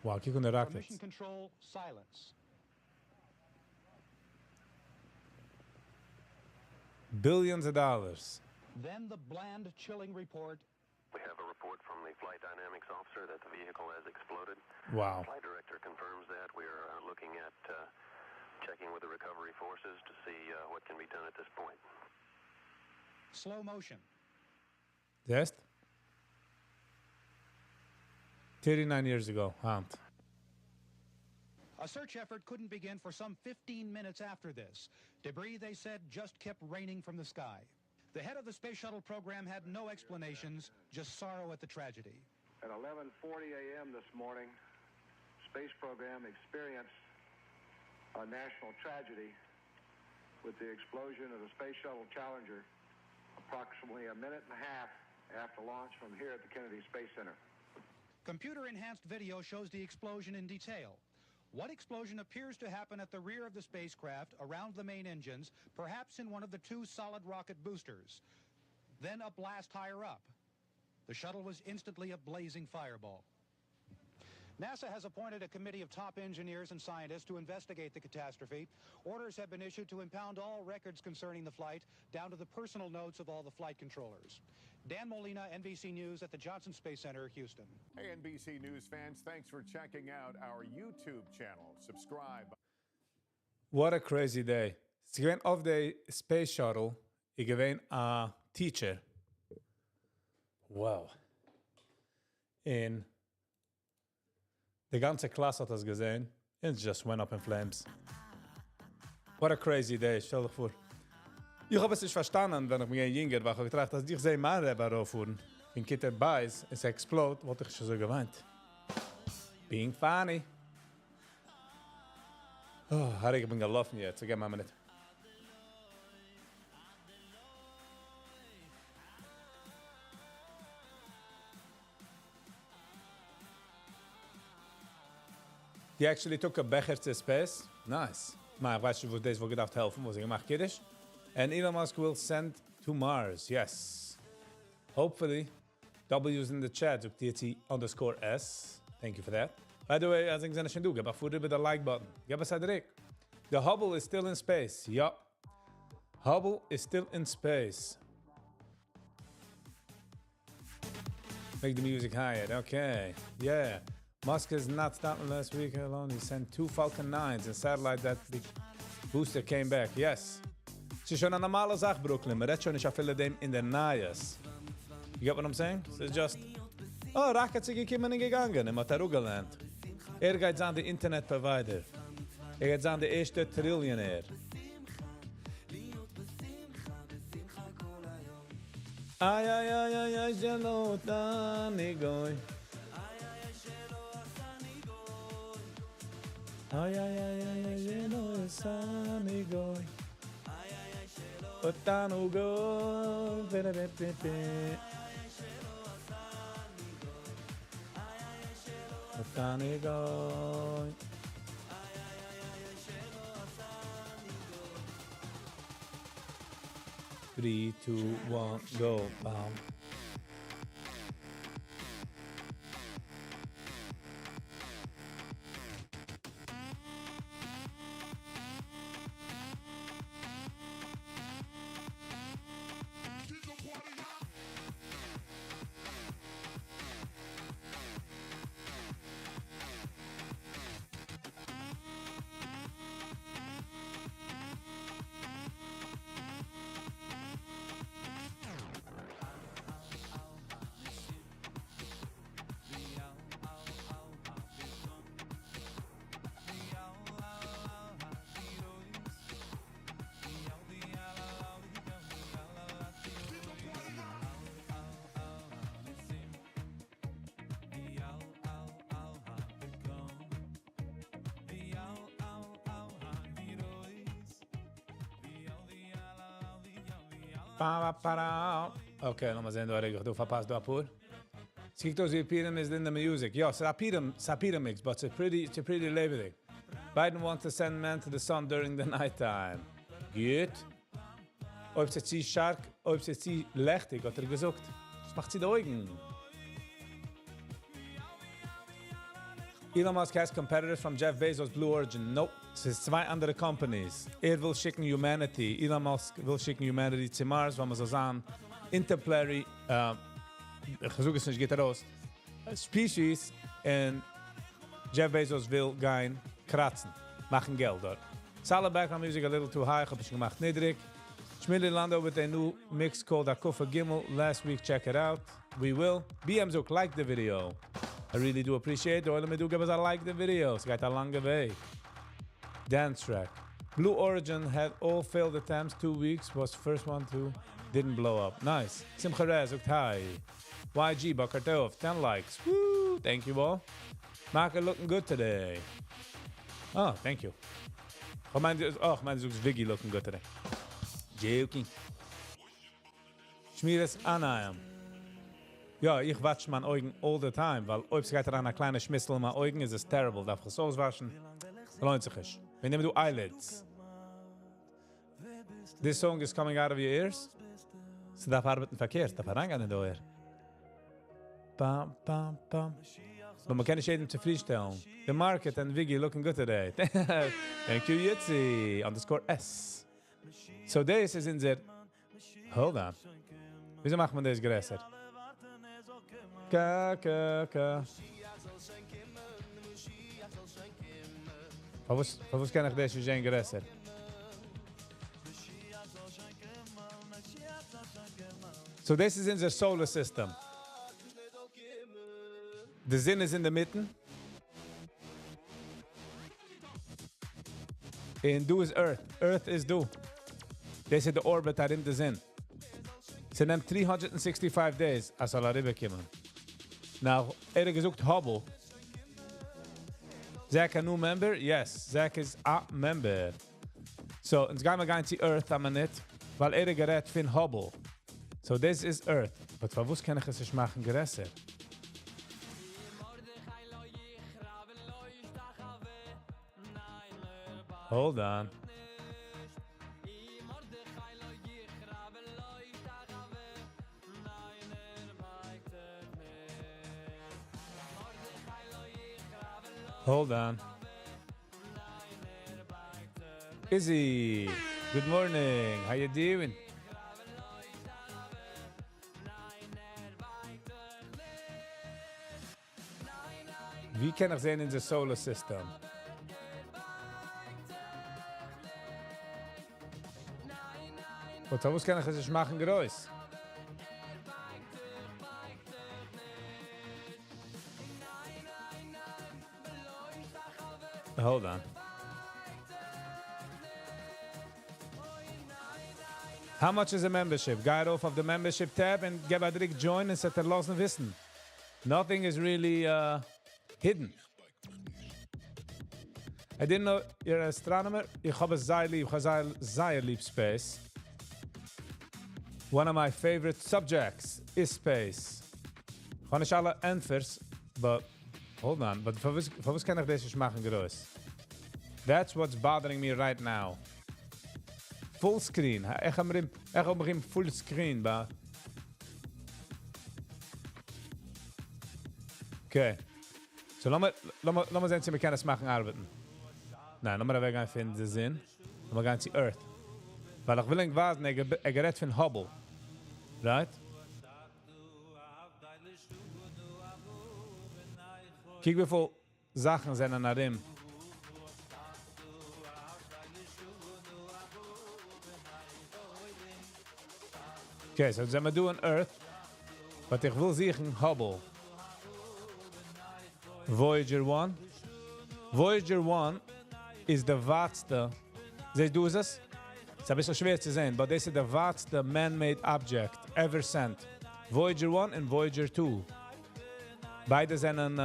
S1: Wow, kick on the
S6: For
S1: Rockets.
S6: mission control, silence.
S1: Billions of dollars.
S6: Then the bland, chilling report.
S7: We have a report from the flight dynamics officer that the vehicle has exploded.
S1: Wow.
S7: Flight director confirms that. We are looking at checking with the recovery forces to see what can be done at this point.
S6: Slow motion.
S1: Just 39 years ago, Hunt.
S6: A search effort couldn't begin for some 15 minutes after this. Debris, they said, just kept raining from the sky. The head of the space shuttle program had no explanations, just sorrow at the tragedy.
S8: At 11:40 a.m. this morning, space program experienced a national tragedy with the explosion of the Space Shuttle Challenger approximately a minute and a half after launch from here at the Kennedy Space Center.
S6: Computer-enhanced video shows the explosion in detail. What explosion appears to happen at the rear of the spacecraft around the main engines, perhaps in one of the two solid rocket boosters. Then a blast higher up. The shuttle was instantly a blazing fireball. NASA has appointed a committee of top engineers and scientists to investigate the catastrophe. Orders have been issued to impound all records concerning the flight, down to the personal notes of all the flight controllers. Dan Molina, NBC News at the Johnson Space Center, Houston.
S9: Hey, NBC News fans, thanks for checking out our YouTube channel. Subscribe.
S1: What a crazy day. Sie gewesen auf der Space Shuttle. Ich gewesen a teacher. Wow. In the ganze Klasse hat das gesehen. It just went up in flames. What a crazy day. Stell dir vor. Ich habe es nicht verstanden, wenn ich mich jünger war. Ich habe gedacht, dass ich sehe meine Rebbe rauffuhren. Wenn Kitter beiß, es explode, wollte ich schon so geweint. Being funny. Oh, Harry, ich bin gelaufen jetzt. Gib mir eine Minute. He actually took a becher to space. Nice. Maar ik weet niet of deze wil gedacht helpen. Was ik gemaakt Yiddish. And Elon Musk will send to Mars. Yes. Hopefully. W's in the chat. _S. Thank you for that. By the way, as ik zijn doen, geb voor de like button. Geb eens Cedric. The Hubble is still in space. Yup. Hubble is still in space. Make the music higher. Okay. Yeah. Musk is not starting last week alone. He sent 2 Falcon 9s and satellite that big booster came back. Yes. Es ist schon eine normale Sache, Brooklyn. Man redet schon nicht auf viele dem in der Nayas. You get what I'm saying? It's just, oh, Rockets sind gekommen und gegangen. Er hat er auch gelernt. Er geht an den Internet-Provider. Er geht an den ersten Trillionär. Ay, ay, ay, ay, ay, gelotani goy. Ay, ay, ay, ay, ay, gelotani goy. Otanu goy. Otani goy. 3, 2, 1, go. Bam. Okay, lass mal sehen, du verpasst du Apur. Es gibt auch die Pyramids in the music. Ja, it's a pyramids, but it's a pretty leveling. Biden wants to send men to the sun during the nighttime. Gut. Ob es jetzt sie stark, ob es jetzt sie lächtig, hat gesagt. Das macht sie die Augen. Elon Musk has competitors from Jeff Bezos' Blue Origin. Nope. Es sind 2 andere companies. Will schicken Humanity. Elon Musk will schicken Humanity zu Mars, wenn man so sagen. Interplanetary, ich versuche es nicht, geht raus. Species und Jeff Bezos will gehen kratzen. Machen Geld dort. Solid background music a little too high, hab ich gemacht niedrig. Schmidli Lando with a new mix called Akufa Gimel. Last week, check it out. We will. BM Zook, like the video. I really do appreciate it. Let me do give us a like the video. So got a long way. Dance track. Blue Origin had all failed attempts. 2 weeks was first one to didn't blow up. Nice. Simcha Rez, hi. YG Bakartov, 10 likes. Woo! Thank you all. Marker looking good today. Oh, thank you. Oh, mine is Viggy looking good today. Joking. Schmieres Anayam. Ja, ich wasche meine Augen all the time, weil ob es geht an eine kleine Schmissel in meine Augen, ist es terrible. Darf ich es auswaschen? Lohnt sich nicht. Wir nehmen du Eyelids. This song is coming out of your ears. So darf arbeiten verkehrt, darf reingehen in die Ohr. Bam, bam, bam. Aber man kann nicht jedem zufriedenstellen. The market and Viggy looking good today. Thank you, Yitzi. _S. So this is in der... Hold on. Wieso macht man das größer? Ka. Was kann ich das schon größer? So this is in the solar system. The Zin is in the mitten. And Du is Earth. Earth is Du. This is the orbit that in the Zin. So then 365 days as a river kommen. Now, gesucht Hubble. Zach a new member? Yes, Zach is a member. So, uns gehen wir gehen zu Earth am nicht, weil gerät von Hubble. So this is Earth. But für was kann ich es nicht machen größer? Hold on. Hold on. Izzy, good morning. How you doing? Wie kann ich sehen in the solar system? Und was kann ich es machen groß? Hold on. How much is a membership? Guide off of the membership tab and get a direct join and set losen wissen. Nothing is really hidden. I didn't know you're an astronomer. Ich habe sehr lieb space. One of my favorite subjects is space. Ich kann nicht alle answers, but hold on. But für was kann ich das machen groß? That's what's bothering me right now. Full screen. Ich habe ihm full screen, but... Okay. So, lass mal sehen, wir können es machen, arbeiten. Nein, lass mal weggehen für den Sinn. Lass mal gehen zu Earth. Weil ich will nicht warten, gerät von Hubble. Right? Kijk wie viele Sachen sind an dem. Okay, so sind wir doing Earth. But ich will sehen Hubble. Voyager 1. Voyager 1 is the waardste. Siehst du es? Es ist ein bisschen schwer zu sehen, but this is the waardste man-made object ever sent. Voyager 1 and Voyager 2. Beide sind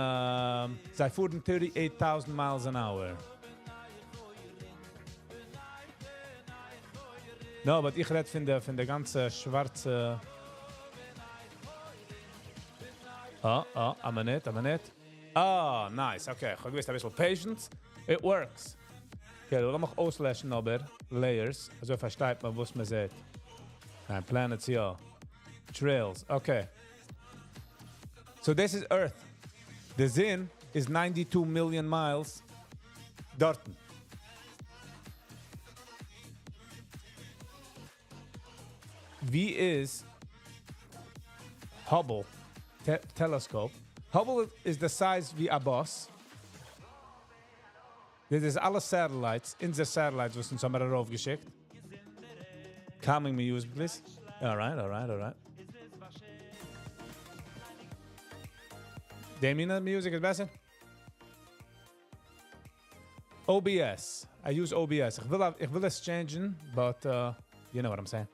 S1: sie fuhren 38,000 miles an hour. No, but ich rede von der ganze schwarze... a minute. Oh, nice. Okay, ich habe gewusst, ein bisschen Patience. It works. Okay, lass mich auslöschen, aber Layers. Also versteht man, was man sieht. Nein, Planets, ja. Trails, okay. So this is Earth. The Zin is 92 million miles. Dorten. Wie is Hubble telescope? Hubble is the size wie a bus. Dit is alle satellites. In the satellites was uns einmal darauf geschickt. Calming me, use please. All right. Damien music is besser? OBS. I use OBS. Ich will es changen, but you know what I'm saying.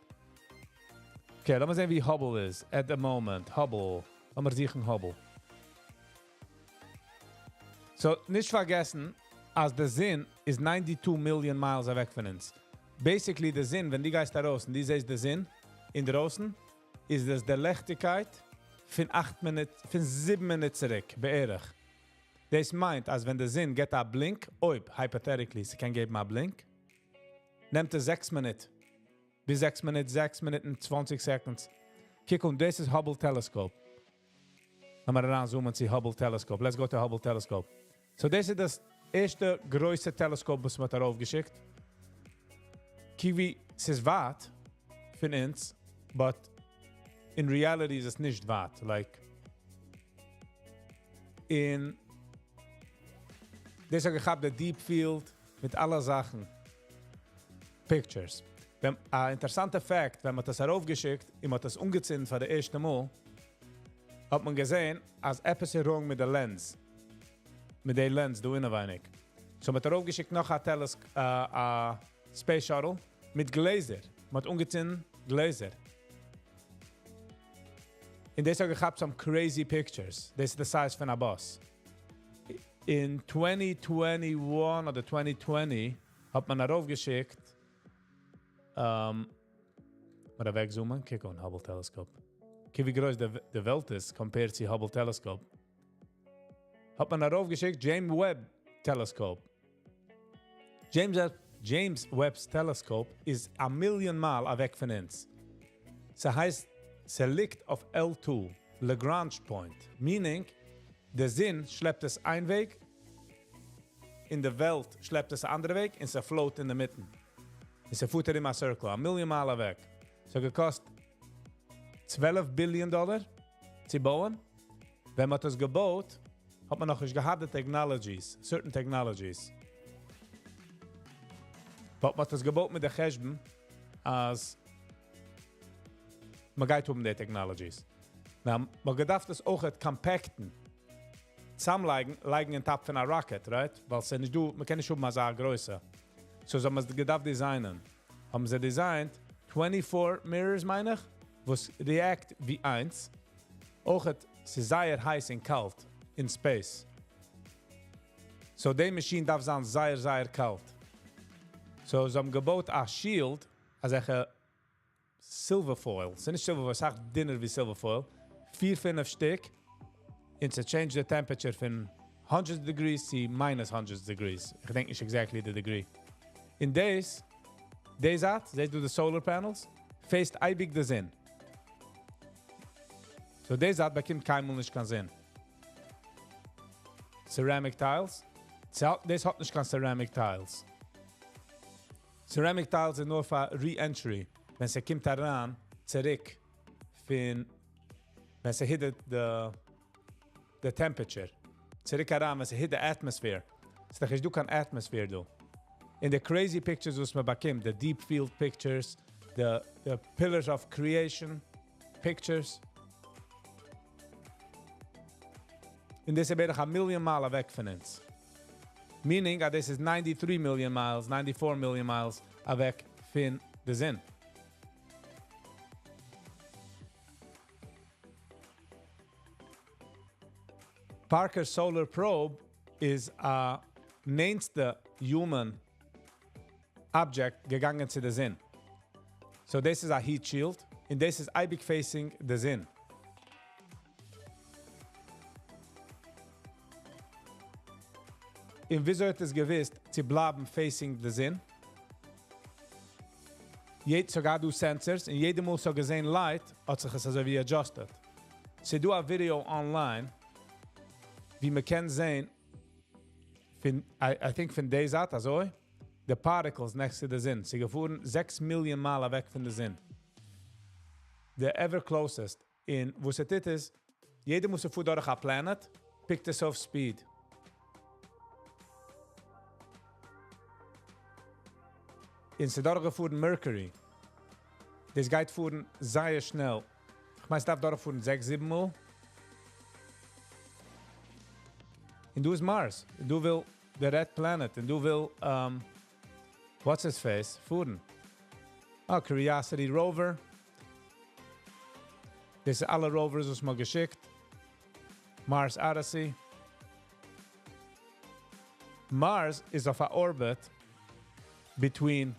S1: Okay, lass mal sehen, wie Hubble is at the moment. Hubble. Lass mal sichern Hubble. So, nicht vergessen, als der Sinn is 92 million miles weg von uns. Basically, der Sinn, wenn die Geist da draußen, die seht der Sinn, in draußen, ist das der Lechtigkeit von 7 Minuten zurück, beirrig. Das meint, als wenn der Sinn geht a blink, hypothetically, sie kann geben a blink, nimmt 6 Minuten. Bis 6 Minuten, 20 Seconds. Kijk, und das ist Hubble Telescope. Lass mal ranzoomen und see Hubble Telescope. Let's go to Hubble Telescope. So, das ist das erste größte Teleskop, was man darauf geschickt. Kiwi, es ist weit von uns, but in reality ist es nicht weit. Like, das habe ich gehabt, der Deep Field mit aller Sachen. Pictures. Ein interessanter Fakt, wenn man das heraufgeschickt, und man das umgezinnt für das erste Mal, hat man gesehen, als etwas wrong mit der Lens. Mit der Lens, du innenweinig. So man hat heraufgeschickt noch ein Space Shuttle mit Gläser. Man hat umgezinnt Gläser. In this habe ich gehabt some crazy pictures. Das ist the size von einem Bus. In 2021 oder 2020 hat man darauf geschickt, mal wegzoomen, kijk on Hubble Telescope. Kijk wie groß de Welt ist, compared zu Hubble Telescope. Hat man darauf geschickt, James Webb Telescope. James Webb's Telescope ist 1 Million Mal weg von uns. So heißt, sie liegt auf L2, Lagrange Point. Meaning, der Sinn schleppt es ein Weg, in der Welt schleppt es andere Weg, und sie float in der Mitte. Und sie futtert in a circle, 1 Million Mal weg. So gekost $12 billion zu bauen. Wenn man das gebaut, hat man noch nicht gehabt die Technologies, certain technologies. Aber man hat das gebaut mit der Cheshben, als man geht die Technologies. Na, man gedacht das auch het compacten. Zusammenlegen, legen in Tap von einer Rocket, right? Weil sie nicht man kann nicht schon mal sagen größer. So haben sie gedacht designen. Haben sie designt 24 mirrors, meine ich, was react wie eins. Auch sie sehr heiß und kalt in space. So die Maschine darf sein sehr kalt. So sie haben gebaut a shield, als silverfoil. Es ist nicht silverfoil, es ist dünner wie silverfoil. 4-5 Stück. Und sie change the temperature von 100 degrees to minus 100 degrees. Ich denke nicht exactly the degree. In this they do the solar panels, faced eibig the Sinn. So this bekommt kein nicht keinen Sinn. Ceramic tiles. Das hat nicht kein Ceramic tiles. Ceramic tiles sind nur für Re-Entry. Wenn sie kommt daran, zurück, wenn sie hit the temperature. Zurück daran, wenn sie hit the atmosphere. So da du kein Atmosphere do. In the crazy pictures was man bekommt, the deep field pictures, the pillars of creation pictures. In this is 1 million Mal weg von uns. Meaning that this is 93 million miles, 94 million miles weg von der Sinn. Parker's Solar Probe is a nächste human object gegangen zu der Sinn. So this is a heat shield, and this is eibig facing the Sinn. In wieso hat es gewiss, zu bleiben facing the Sinn? Sogar du Sensors, und jede Mal so gesehen Light, hat sich es also wie adjusted. Sie do a video online, wie man kann sehen, I think von dieser Art, also, the particles next to the Sinn. Sie gefuhren 6 Millionen Mal weg von der Sinn. The ever closest. In wo es ist, jeder muss vor durch ein Planet, pickt es auf Speed. In sie dort gefuhren Mercury. Das geht fuhren sehr schnell. Ich meine, es darf dort fuhren 6-7 Mal. En du is Mars. En du wil the Red Planet. En du wil, what's his face? Voeren. Oh, Curiosity Rover. Deze alle rovers is maar geschickt. Mars Odyssey. Mars is of a orbit between...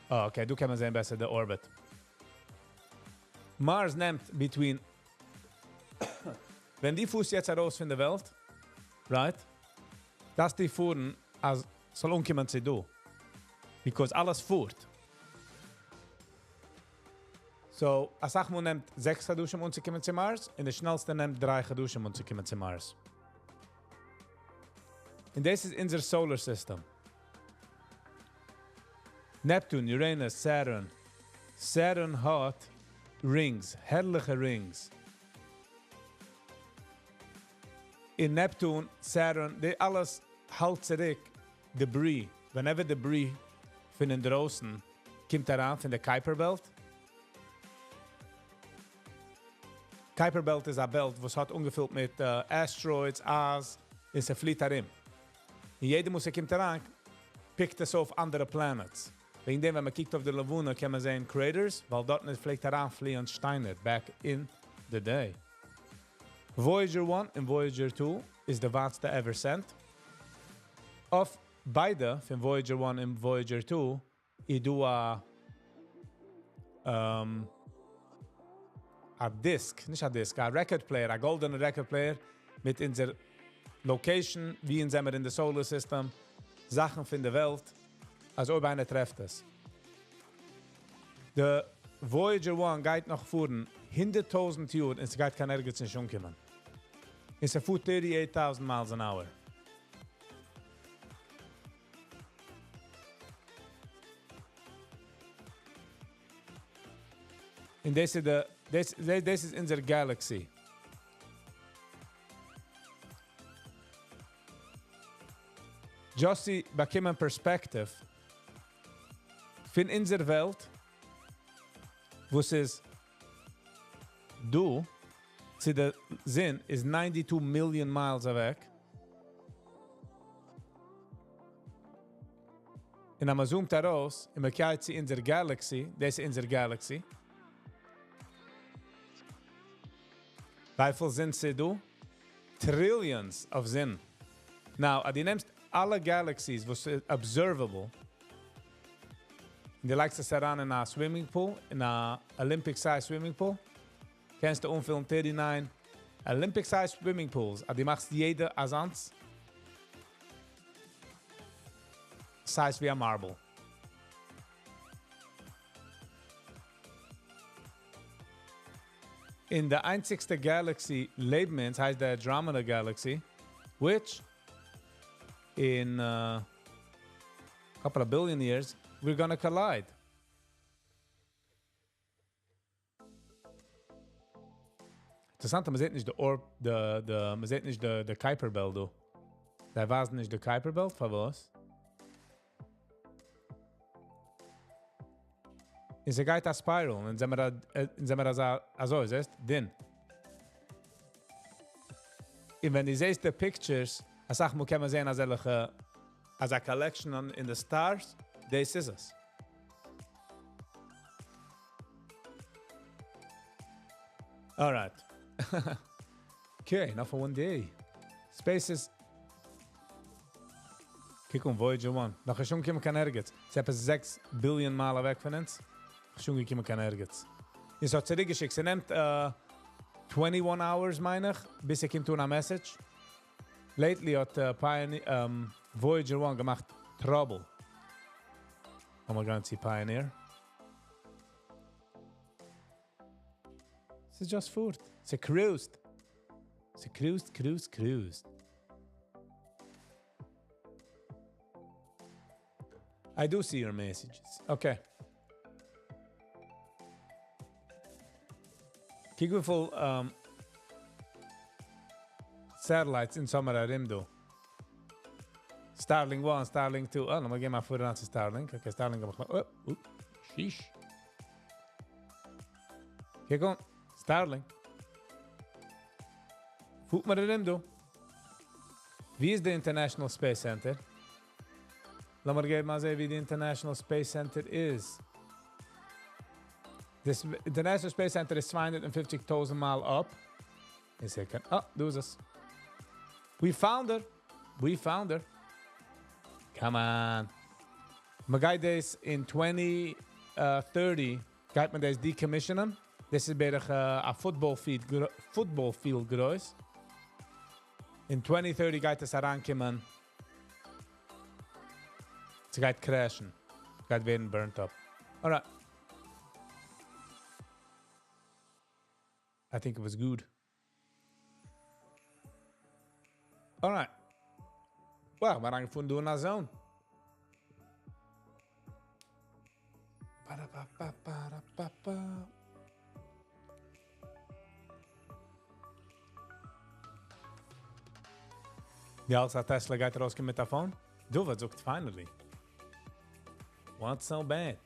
S1: Oh, okay, du kann man sehen besser, the orbit. Mars nimmt between... Wenn die Fuß jetzt heraus von der Welt, right? Das die fuhren, als soll umkommen zu du. Because alles fuhrt. So, als Achmo nimmt 6 Geduschen, um zu kommen zu Mars, und der schnellste nimmt 3 Geduschen, um zu kommen zu Mars. Und das ist unser Solar System. Neptune, Uranus, Saturn. Saturn hat rings, herrliche rings. In Neptune, Saturn, die alles halt zurück, Debris. Whenever Debris von den Drossen kommt heran von der Kuiperbelt. Kuiperbelt ist eine Belt, was hat ungefüllt mit Asteroids, Aas, ist ein Fliet darin. Und jeder muss kommt heran, pickt es auf andere Planets. Wegen dem, wenn man kijkt auf die Lagune, kann man sehen Craters, weil dort nicht fliegt heranfliehen Steine back in the day. Voyager 1 und Voyager 2 ist der weiteste ever sent. Auf beide, von Voyager 1 und Voyager 2, ich do a disc, nicht a disc, a record player, a golden record player mit unserer Location, wie sind wir in der Solar System, Sachen von der Welt, als ob einer trefft es. Der Voyager 1 geht noch fuhren 100.000 Jahre und es geht kein nirgends nicht umkommen. Es fuhrt 38.000 miles an hour. Und das ist unsere Galaxy. Just to become a perspective von unserer Welt, wo es ist, du, zu der Sinn, ist 92 Million miles weg. Und wenn man zoomt heraus, und man kijkt in unserer Galaxy, das ist unsere Galaxy. Wie viel Sinn sie du? Trillions of Sinn. Now, du nimmst alle Galaxies, was observable, und du legst es heran in a swimming pool, in a Olympic-size swimming pool, kannst du umfüllen 39 Olympic-size swimming pools, und du machst jede Asans size wie a marble. In der einzigste Galaxy leben wir, heißt der Andromeda Galaxy, which in a couple of billion years, we're gonna collide. Interessant, man sieht nicht man sieht nicht der Kuiperbelt, du. Da war es nicht der Kuiperbelt, für was? Es geht a Spiral, und sind wir das also, ist es? Din. Und wenn du siehst die Pictures, als ich muss man sehen, als a collection in the stars, this is us. All right. Okay, enough for one day. Space is... Kijk Voyager 1. Nog een jongen kan ergens. Ze hebben 6 biljoen malen weg van ons. Een jongen kan ergens. Je zou het teruggeschikt. Ze neemt 21 hours, meinig, bis ik hem toen een message. Lately had Voyager 1 gemacht Trouble. Oh my god, see Pioneer. It's just food. It's a cruised. It's a cruised. I do see your messages. Okay. Kijk hoeveel satellites in zomaar rim do. Starlink 1, Starlink 2. Oh, dan moet ik maar voor de Starlink. Oké, Starlink heb ik maar... Oh, sheesh. Kijk on. Starlink. Voet maar rim do. Wie ist der International Space Center? Lass mal geben, mal sehen, wie der International Space Center ist. Das International Space Center ist 250.000 Mal up. Een second. Oh, do this. We found her. We found her. Come on. Maar ga je deze in 2030, gaat men deze decommissionen. Dit is bij een footballfield groot. In 2030 gaat het aankomen. Het gaat crashen. Het gaat weer burnt up. Alright. I think it was good. Alright. Well, we gaan gewoon doen naar zo'n. Die als Tesla gaat rauskommen mit davon. Du, was sagt finally? What's so bad?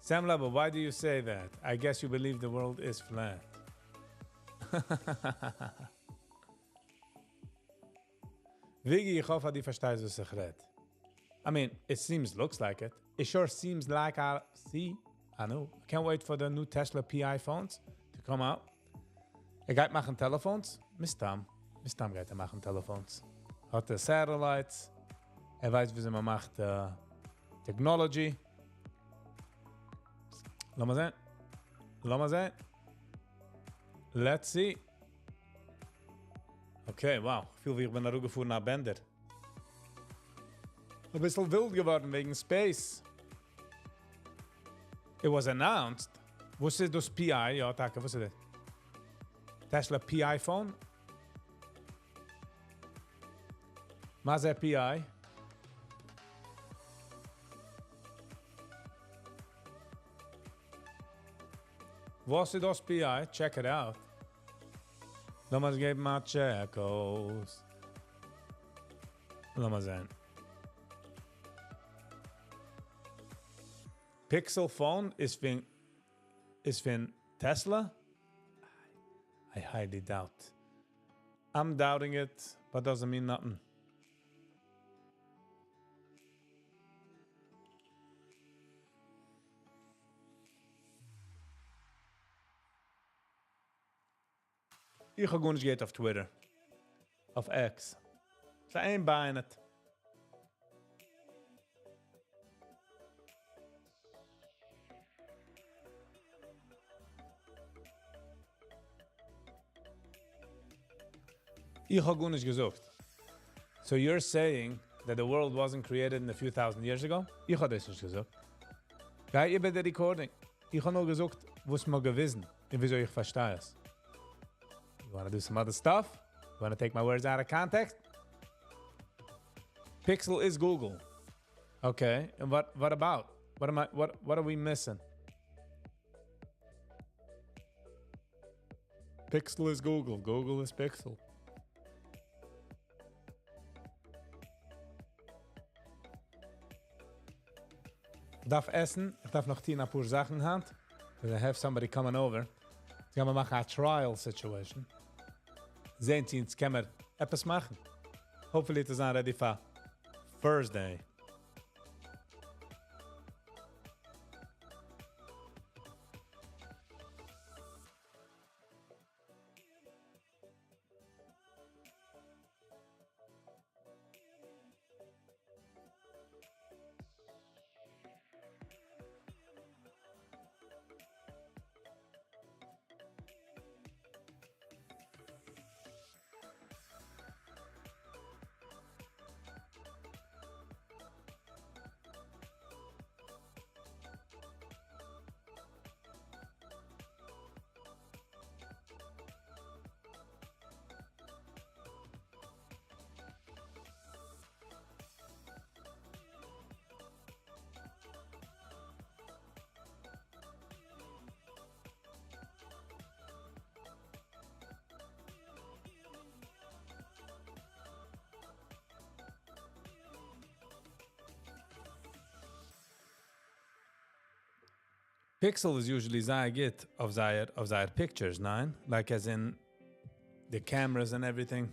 S1: Sam Level, why do you say that? I guess you believe the world is flat. Viggy, ich hoffe, die verstehst, was ich red. I mean, looks like it. It sure seems like I know. I can't wait for the new Tesla PI phones to come out. Geht machen Telefons? Mistam geht machen Telefons. Hat Satellites. Weiß, wie man macht Technology. Lass mal sehen. Let's see. Okay, wow. Ich fühle, wie ich bin da gefahren nach Bender. Ein bisschen wild geworden wegen Space. It was announced. Was ist das PI? Ja, danke, was ist das? Tesla PI phone? Was ist PI? Was ist das PI? Check it out. Lass mal geben mal Checkos. Lass mal sehen. Pixel phone is fin Tesla? I highly doubt. I'm doubting it, but doesn't mean nothing. Ich ga nicht geht auf Twitter. Auf X. Ze ein bij het. Ich habe gar nicht gesagt. So you're saying that the world wasn't created in a few thousand years ago? Ich habe das nicht gesagt. Ja, ihr bei der Recording. Ich habe nur gesagt, was wir gewissen und wieso ich verstehe es. You want to do some other stuff? You want to take my words out of context? Pixel is Google. Okay, and what about? What are we missing? Pixel is Google. Google is Pixel. Ich darf essen. Ich darf noch 10 paar Sachen haben. Because I have somebody coming over. Jetzt gaan we machen a trial situation. Sehen Sie, jetzt können wir etwas machen. Hopefully it is not ready for Thursday. Pixel is usually Zayagit of Zayat pictures, nine? Like as in the cameras and everything.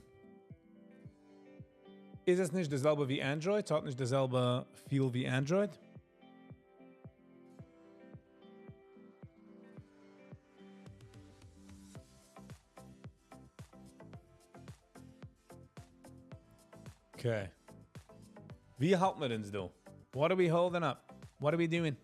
S1: Ist es nicht dasselbe wie Android? Es hat nicht dasselbe Feel wie Android? Okay. Wie halten wir uns do? What are we holding up? What are we doing?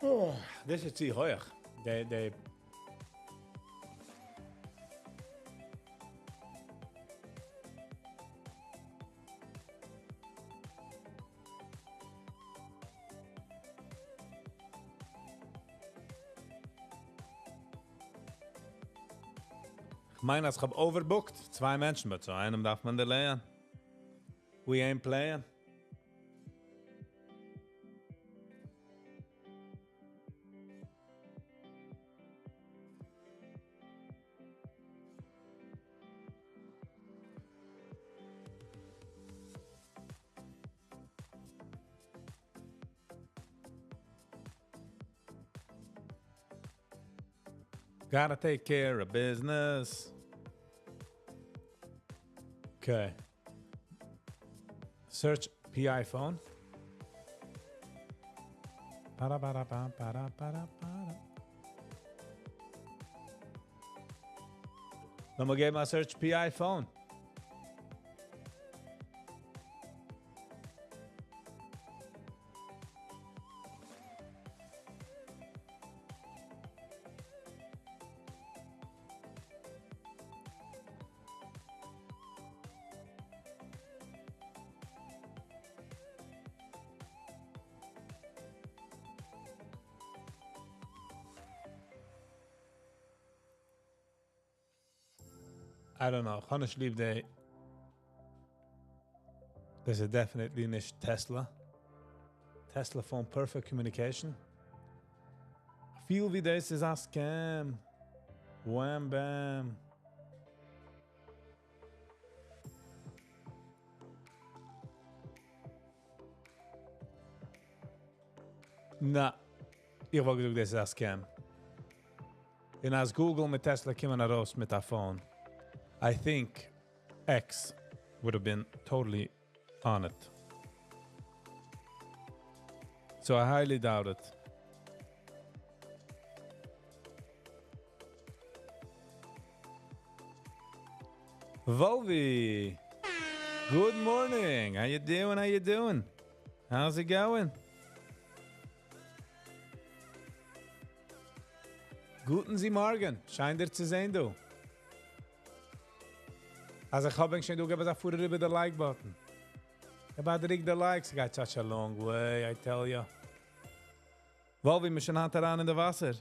S1: Oh, this is too high. They Ich meine, ich habe overbooked. 2 Menschen, aber zu einem darf man da lernen. We ain't playing. Gotta take care of business. Okay. Search PI phone. Let me get my search PI phone. I don't know. Honestly, this is definitely nicht Tesla. Tesla phone perfect communication. Feel wie this is a scam. Wham bam. Na, ich wollte gesagt, das ist ein Scam. Und als Google mit Tesla kommen raus mit der Phone, I think X would have been totally on it. So I highly doubt it. Volvi, good morning. How you doing? How you doing? How's it going? Guten Sie Morgen. Scheint dir zu sehen, du. Also ich habe schon gesagt, vorher über den Like-Button. About the likes, I got such a long way, I tell you. Wolvi, wir schon daran in der Wasser.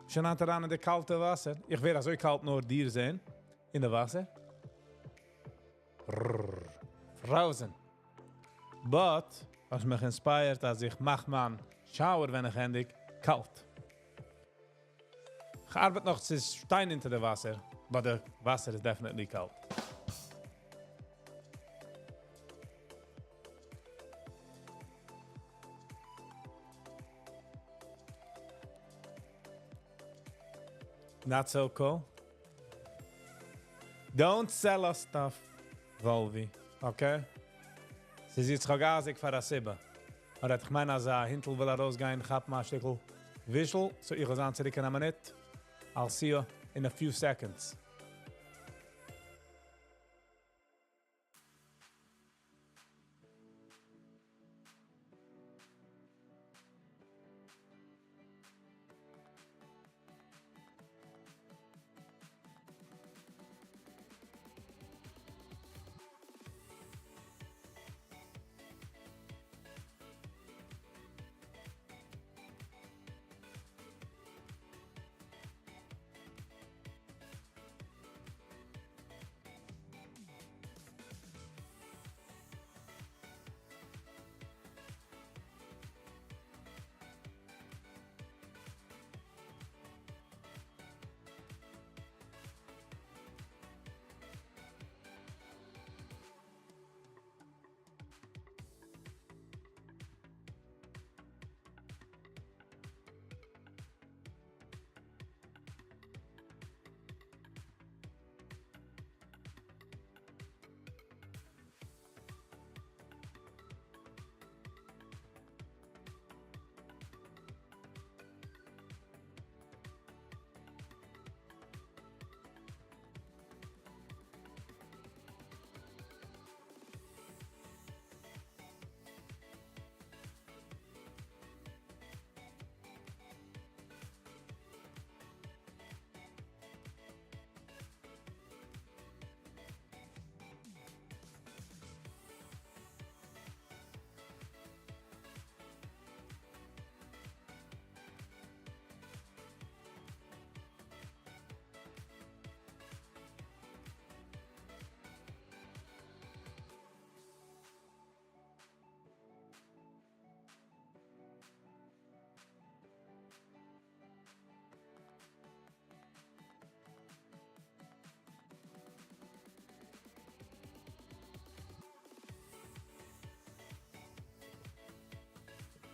S1: Schon daran in der kalte Wasser. Ich werde so kalt nur dir sehen. In der Wasser. Frozen. But, was mich inspired, als ich mach man shower, wenn ich endlich kalt. Ich arbeite noch zu Stein hinter dem Wasser, aber das Wasser ist definitely kalt. Not so cool. Don't sell us stuff, Volvi, okay? Sie sieht sich gasig für das Sibbe. Aber ich meine, als Hintel will rausgehen, ich hab mal ein Stückchen Wischel, so ich kann zurück an Minute. I'll see you in a few seconds.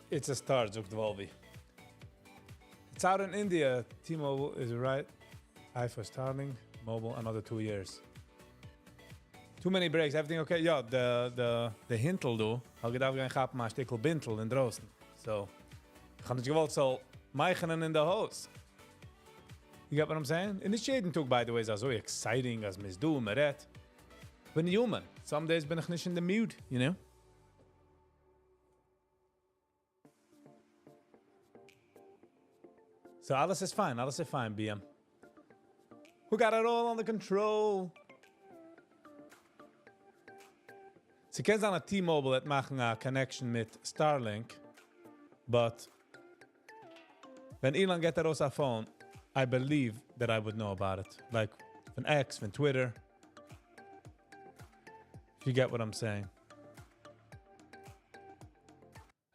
S1: It's a start, zegt Volvi. It's out in India. T-Mobile is right. iPhone starting. Mobile another 2 years. Too many breaks. Everything okay? Ja, de hintel do. Al gedacht gaan gaat maar stikkel bintel in Droosten. So, gaan het geweld zo meichenen in the house. You get what I'm saying? Initiating talk, by the way, is so exciting as mis do meret. When human, some days ben ich nicht in the mood, you know? So alles is fine, BM. Who got it all under control? Sie kennen an a T-Mobile that machen a connection mit Starlink, but when Elon get that on a phone, I believe that I would know about it. Like from X, from Twitter. If you get what I'm saying.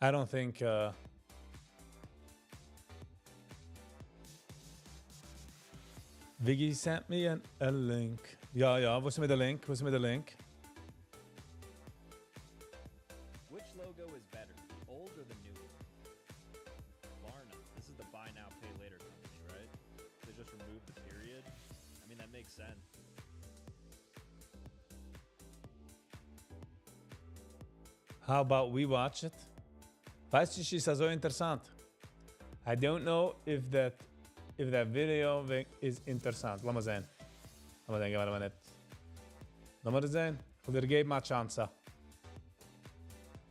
S1: I don't think Viggy sent me a link. Ja, wo ist mit der Link?
S10: Which logo is better, the old or the new one? Klarna. This is the buy now, pay later company, right? They just removed the period. I mean, that makes sense.
S1: How about we watch it? Weißt du, ist so interessant. I don't know if that video is interessant. Lass mal sehen. Warte mal nicht. Lass mal das sehen. Ich will dir geben mal Chance.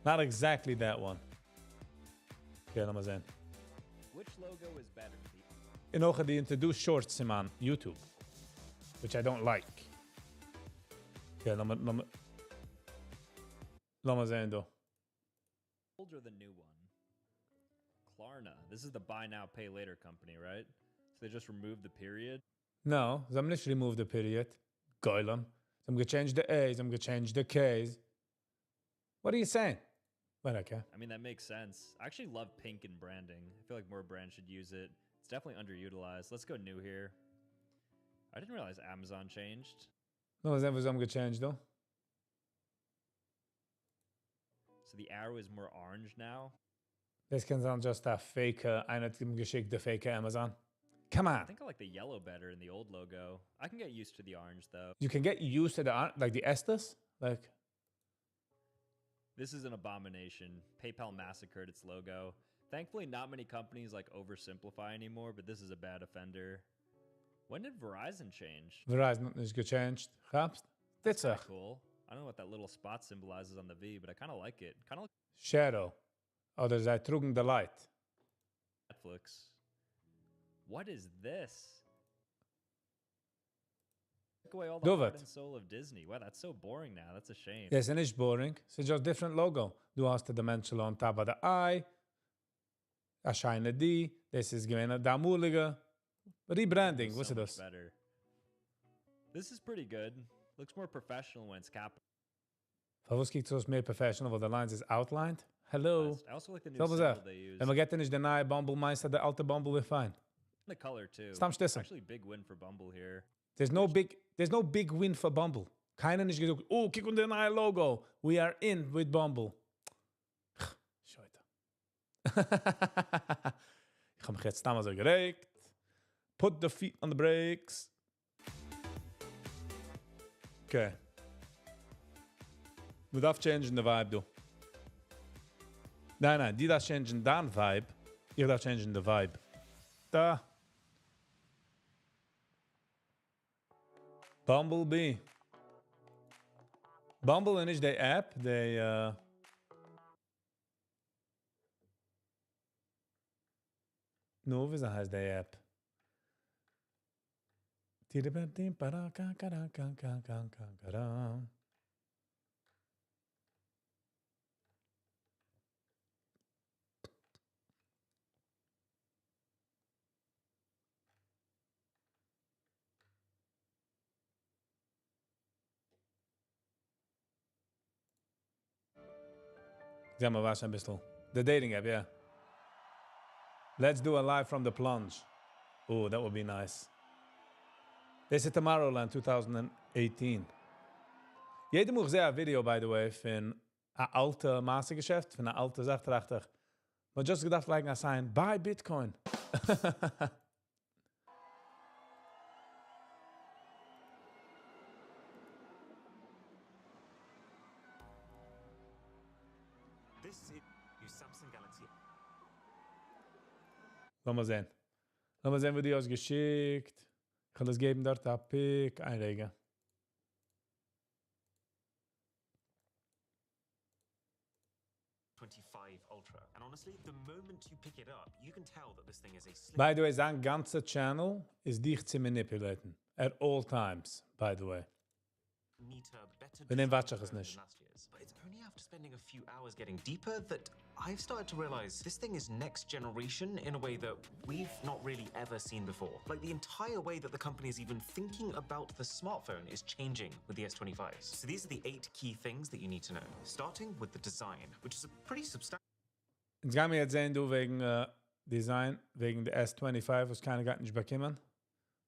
S1: Not exactly that one. Okay, lass mal sehen.
S10: Which logo is better?
S1: In Ogen die introduce shorts on YouTube. Which I don't like. Okay, lass mal sehen, though.
S10: Old or the new one? Klarna. This is the buy now, pay later company, right? So they just removed the period?
S1: No, they haven't removed the period. Goylem. I'm going to change the A's, I'm going to change the K's. What are you saying? Well, okay.
S10: I mean, that makes sense. I actually love pink in branding. I feel like more brands should use it. It's definitely underutilized. Let's go new here. I didn't realize Amazon changed.
S1: No, was I'm going to change, though.
S10: So the arrow is more orange now?
S1: This can sound just a fake, einer hat ihm geschickt, the fake Amazon. Come on.
S10: I think I like the yellow better in the old logo. I can get used to the orange, though.
S1: You can get used to the, like the Estes? Like.
S10: This is an abomination. PayPal massacred its logo. Thankfully, not many companies like oversimplify anymore, but this is a bad offender. When did Verizon change?
S1: Verizon is gechanged. Gabst? That's
S10: cool. I don't know what that little spot symbolizes on the V, but I kind of like it. Kind of like
S1: Shadow. Oh, there's that trugen the light.
S10: Netflix. What is this? Take away all the heart and soul of Disney. Wow, that's so boring now. That's a shame.
S1: Yes, and it's boring. It's just different logo. Du hast the dimension on top of the eye. A shiny D. This is given a damulige. Rebranding. What's this?
S10: Better. This is pretty good. Looks more professional when it's capital.
S1: Was kijkt zoals meer professional, while the lines is outlined? Hello.
S10: I also like the new symbol they use.
S1: En we get niet de nieuwe Bumble Meister, de alte Bumble weer fijn.
S10: The color too.
S1: Stam stissen.
S10: Actually big win for Bumble here.
S1: There's no big win for Bumble. Keiner is gezegd, oh, kijk op de nieuwe logo. We are in with Bumble. Scheute. Ik ga me jetzt stammen zo gereikt. Put the feet on the brakes. Okay. We darf changing the vibe, though. Nein, die darf changing dan vibe. Ich darf changing the vibe. Da. Bumblebee. Bumble and is the app. They No, wie heißt die App? Ja, maar waar zijn Bistel? The dating app, yeah. Let's do a live from the plunge. Oh, that would be nice. This is Tomorrowland 2018. Jeder moet zeggen video, by the way, van een alte Mastergeschäft, van een alte Zachtrachter. Man just gedacht, like a sign, buy Bitcoin.
S11: This is your Samsung Galaxy.
S1: Lass mal sehen. Lass mal sehen, wie die ausgeschickt. Ich kann das geben dort, ein Pick, einlegen.
S11: Ultra. And honestly, the moment you pick it up, you can tell that this thing is a slim.
S1: By the way, sein ganzer Channel ist dich zu manipulieren. At all times, by the way.
S11: Better
S1: Wenn den watch ich es nicht.
S11: last year's. But it's only after spending a few hours getting deeper that I've started to realize this thing is next generation in a way that we've not really ever seen before. Like the entire way that the company is even thinking about the smartphone is changing with the S25s. So these are the 8 key things that you need to know. Starting with the design, which is a pretty substantial.
S1: Jetzt gehen wir jetzt sehen, du wegen Design, wegen der S25, was keiner gar nicht bekommen.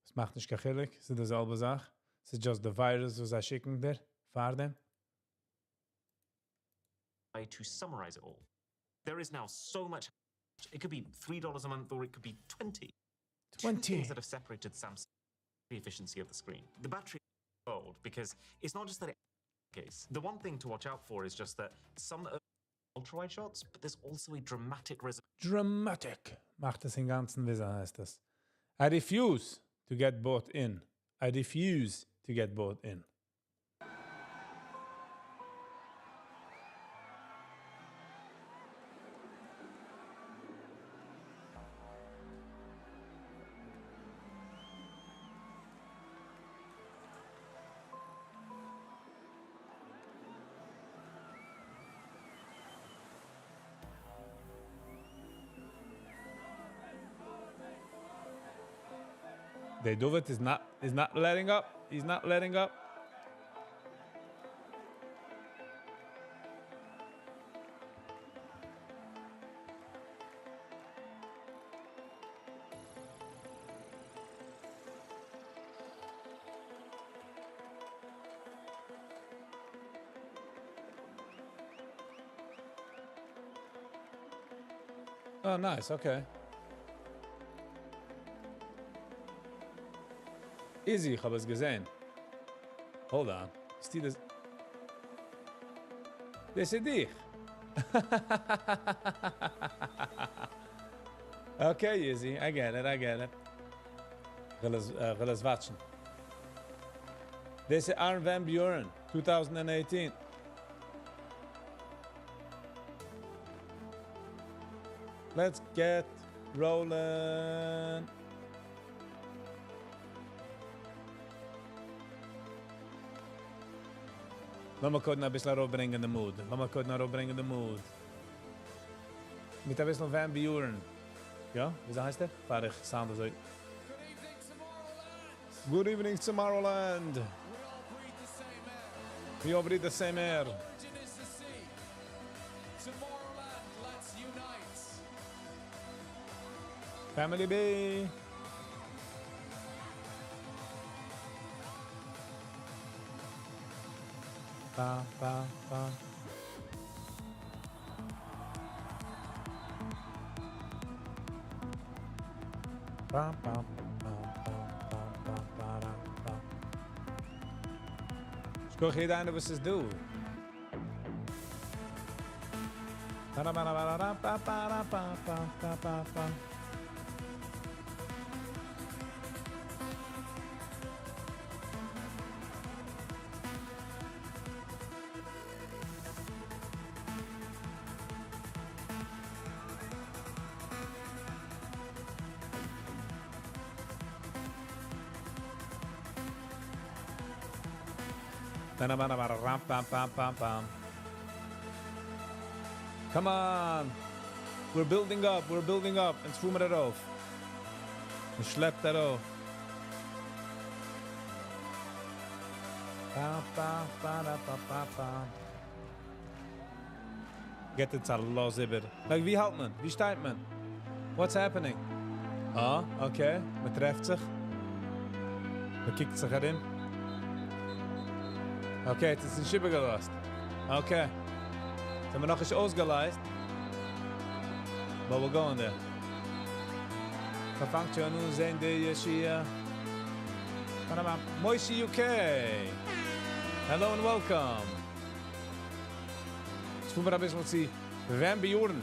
S1: Das macht nicht kachillig, das ist dieselbe Sache. Es ist just the virus, was er schicken dir, fahr dem.
S11: To summarize it all, there is now so much. It could be $3 a month or it could be 20.
S1: 20.
S11: Two things that have separated Samsung the efficiency of the screen. The battery is old because it's not just that case. The one thing to watch out for is just that some ultra-wide shots, but there's also a dramatic resolution.
S1: Dramatic. Macht das in ganzen Wissen, heißt das. I refuse to get bought in. I refuse to get bought in. They do it. Is not letting up. He's not letting up. Oh, nice. Okay. Easy, ich habe es gesehen. Hold on. Ist das? Das ist dich. Okay, easy. I get it. Ich will es watchen. Das ist Arn Van Buren, 2018. Let's get rolling. Lass mal kurz ein bisschen raufbringen in den Mood. Mit ein bisschen Van Buren. Ja, wie heißt der? Fahr ich Sound so. Good evening, Tomorrowland. We all breathe the same air. Family B. Ba, ba, ba. Ba, ba, ba, ba, ba, ba, ba. Ich gucke jeder eine, was es do. Ba, ba, ba, ba, ba, ba, ba, ba, ba, ba, ba. Come on! We're building up. And swimmen darauf. Und schleppt darauf. Get it los über. Like, wie halt man? Wie steht man? What's happening? Ah, okay. Man trefft sich. Man kickt sich herin. Okay, jetzt ist ein Schipper gelost. Okay. Jetzt haben wir noch nicht ausgeleist. but we're going there. Verfangt schon uns in der Yeshia. Moishi UK. Hello and welcome. Jetzt wollen wir ein bisschen see Van Buren.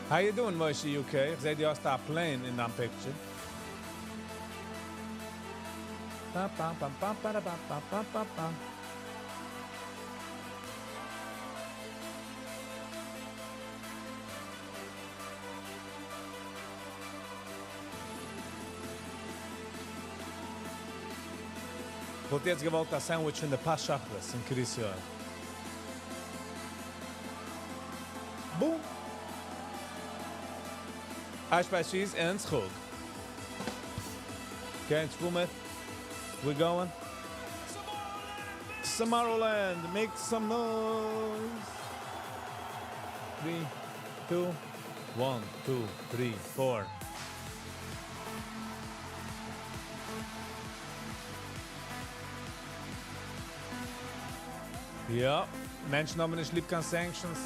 S1: How you doing, Moishi UK? Ich sehe, du hast da plane in that picture. Ich wollte jetzt gewollt ein Sandwich in der Paschachles in Kirisio. Boom! Eisbeischieß en schog. Okay, it's full we're going. Tomorrowland, make some noise. 3, 2, 1, 2, 3, 4. Ja, Menschen haben nicht lieb keine Sanctions.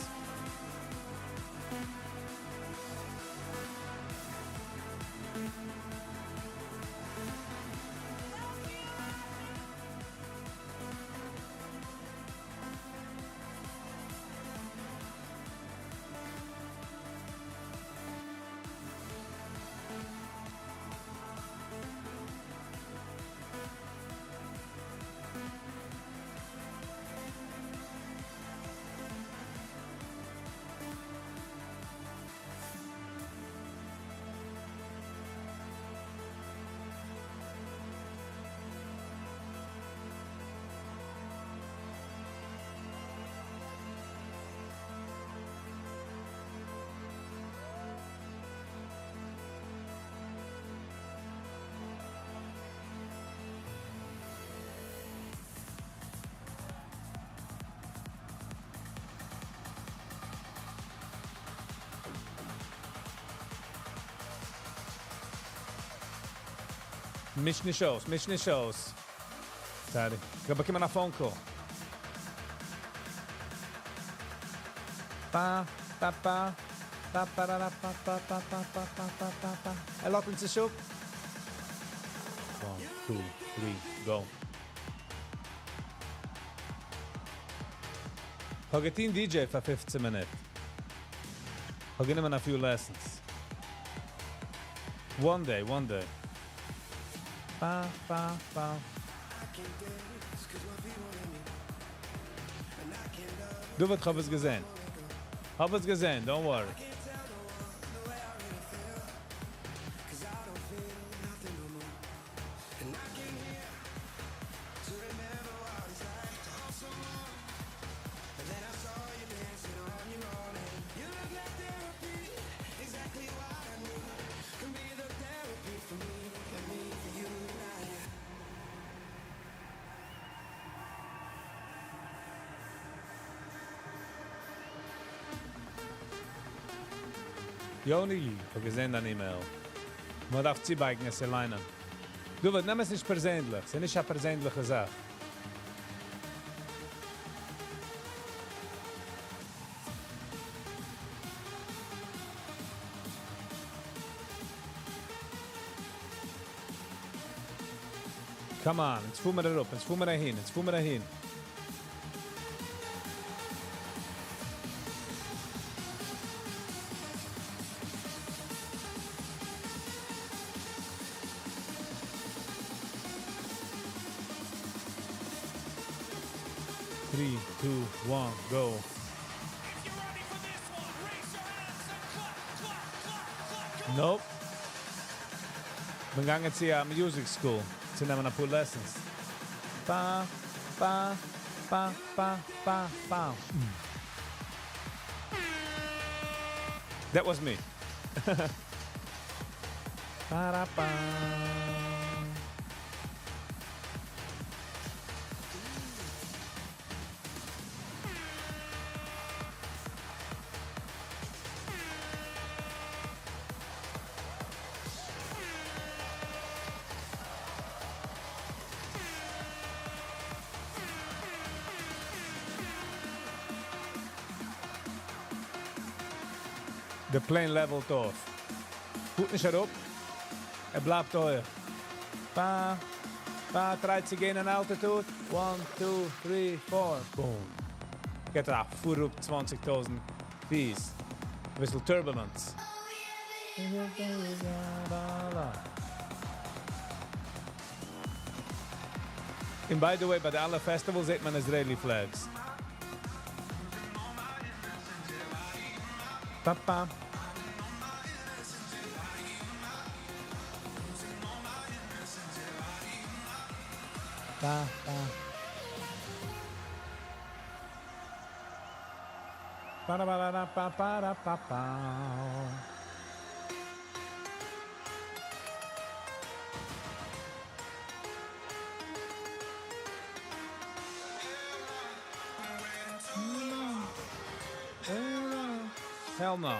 S1: Mich nicht aus. Sorry. Ich habe immer einen phone call. Er lockt uns schon. 1, 2, 3, go. Hogetin DJ for 15 minutes. Hogin him a few lessons. One day. Ba. Du, hab es gesehen. Don't worry. Joni, ich habe gesehen deine E-Mail. Man darf ziehen, es alleine. Du, nimm es nicht persönlich. Es ist nicht eine persönliche Sache. Come on, jetzt fuhren wir da rup, jetzt fuhren wir da hin. Three, 2, 1, go. Nope. We're going to a music school to nehmen a paar lessons. Ba. That was me. Ba-da-ba. The plane levelt off. Gut nicht herab. Bleibt hoch. Try to gain an altitude. 1, 2, 3, 4. Boom. Get up. Voer op 20.000 feet. Een beetje turbulence. And by the way, bij alle festivals ziet men Israeli flags. Papa. Pa, pa. Pa-da-ba-da-da-pa-pa-da-pa-pa. Hell no.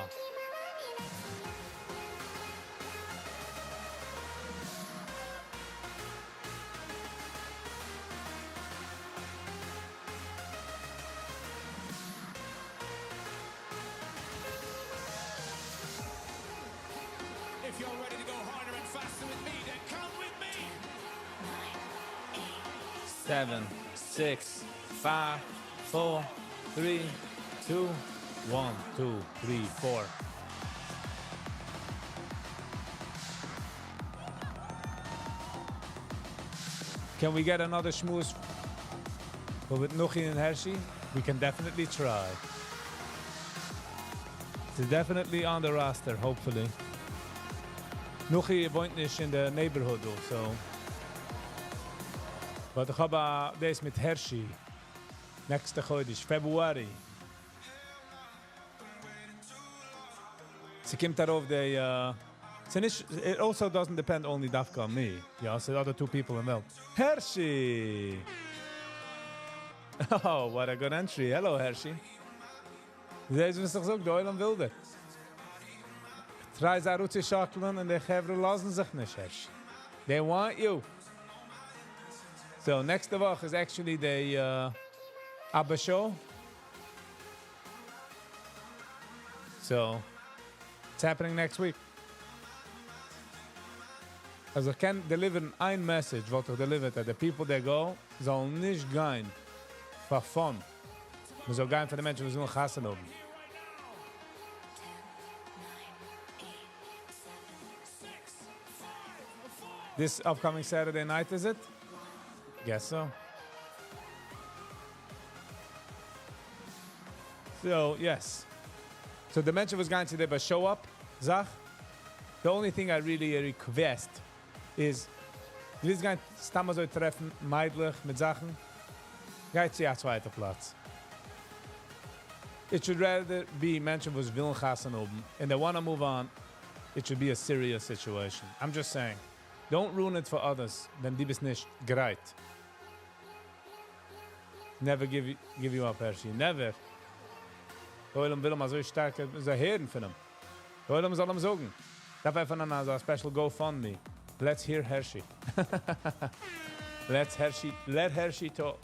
S4: If you're ready to go harder and faster with me, then come with me.
S1: 7, 6, 5, 4, 3, 2, 1, 2, 3, 4. Can we get another schmooze? But with Nuchi and Hershey, we can definitely try. It's definitely on the roster, hopefully. Nuchi wohnt nicht in the neighborhood also. But ich habe das mit Hershey. Nächste Chodesh, February. Sie kommt darauf, it also doesn't depend only dafka on me. Yeah, it's the other two people involved. Hershey! Oh, what a good entry. Hello, Hershey. Deze is toch zo, de Oilam wilde. Try ze zu schottelen and the Chevre lassen sich nicht, Hershey. They want you. So, next Woche is actually the Abba show. So, it's happening next week. Also, ich kann deliveren ein Message, was ich delivered that the people that go sollen nicht gehen for fun. Man soll gehen für die Menschen, die sollen Chassen haben. This upcoming Saturday night, is it? Guess so. So, yes. So the mention was going to do, but show up, Zach. The only thing I really request is, this going to stammen so treffen, meidlich, mit Sachen. Geht sie auf zweiter Platz. It should rather be mentioned was willen gassen oben, and they want to move on. It should be a serious situation. I'm just saying. Don't ruin it for others. Then die bist nicht greit. Never give you up, Hershey. Never. Oilam will mal so stark so hören von ihm. Oilam soll ihm sagen. Darf einfach so a special GoFundMe. Let's hear Hershey. Let Hershey talk.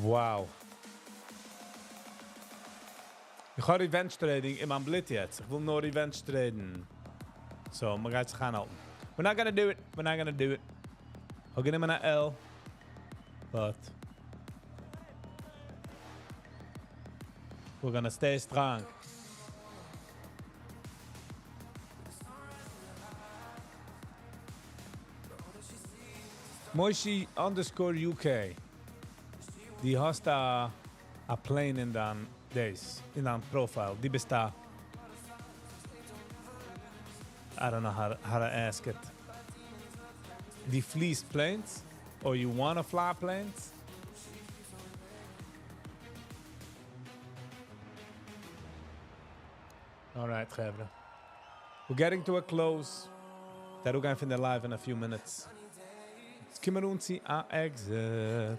S1: Wow. Ich habe Revenge Trading in meinem Blit jetzt. Ich will nur Revenge traden. So, man geht sich anhalten. We're not gonna do it. We're not gonna do it. I'll get him an L. But we're gonna stay strong. Moishi _UK. Die hast a plane in dan days, in dan profile. Die bist da. I don't know how to ask it. Die fleece planes? Or you wanna fly planes? Alright, Gevre. We're getting to a close. That we're going to finish live in a few minutes. Jetzt kommen wir uns an Exit.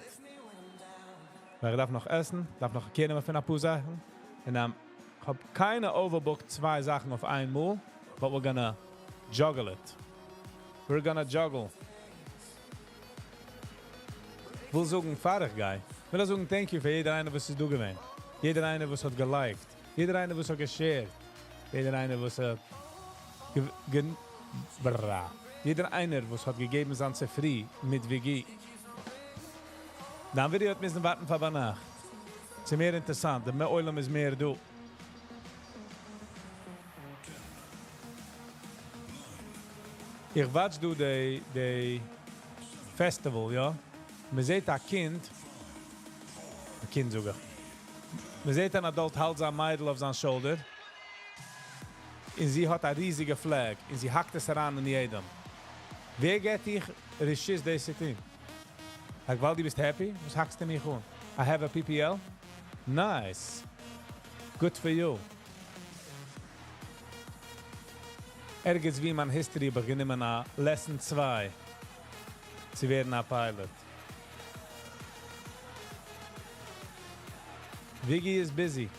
S1: Ich darf noch essen, darf noch kennen für ein paar Sachen. Und ich habe keine overbooked 2 Sachen auf einmal, but we're gonna juggle it. We're gonna juggle. Ich will sagen, fahrig, guy. Ich will sagen, thank you für jeder eine, was du gewinnt. Jeder eine, was hat geliked. Jeder eine, was hat geshared. Jeder eine, was hat jeder einer, was hat gegeben, sind sie free mit Viggy. Dann würde ich müssen warten für Nacht. Es ist mehr interessant. Der Eulam ist mehr du. Ich watch du de festival, ja. Man sieht ein Kind sogar. Man sieht ein Adult hält sein Mädel auf seinen Schulter. Und sie hat eine riesige Flag. Und sie hackt es heran in jedem. Wer geht dich Regis deze team? Ich will, du bist happy? Was hackst du mich an? I have a PPL? Nice. Good for you. Ergens wie man History beginnen a Lesson 2. Sie werden a Pilot. Viggy is busy.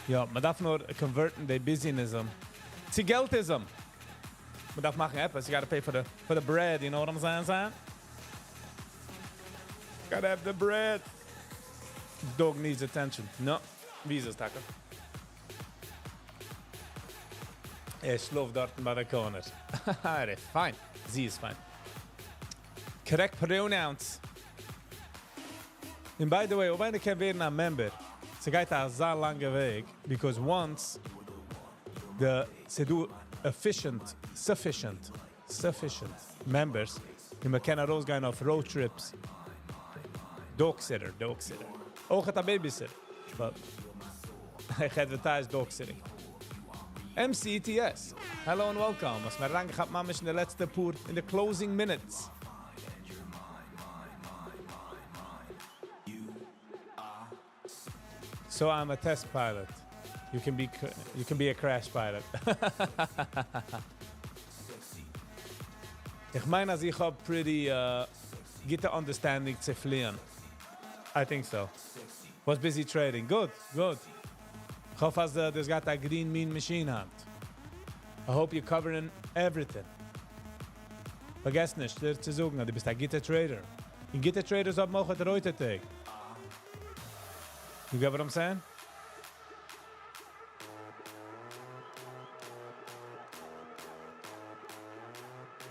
S1: Ja, man darf nur converten the busyism. Sie Geldism. Man darf machen etwas. You gotta pay for the bread, you know what I'm saying? Gotta have the bread. Dog needs attention. No. Visas, Taco. Schläft dort bei der Corner. Fine. Sie ist fine. Correct pronouns. And by the way, when I can be a member, it's a sehr lange Weg, because once se do sufficient members, and we can rausgehen auf road trips. Dog sitter. Auch at a babysitter, but I advertise dog sitting. MCETS. Hello and welcome. Was mir rangehabt mamisch in der letzte Pur in the closing minutes. So I'm a test pilot. You can be a crash pilot. Ich meine, als ich hab pretty good understanding zu fliehen. I think so. Was busy trading. Good. Ich hoffe, dass das got a green mean machine hat. I hope you're covering everything. Vergesst nicht, dir zu sagen, du bist ein guter Trader. In guter Traders haben auch einen Reutertag. You get what I'm saying?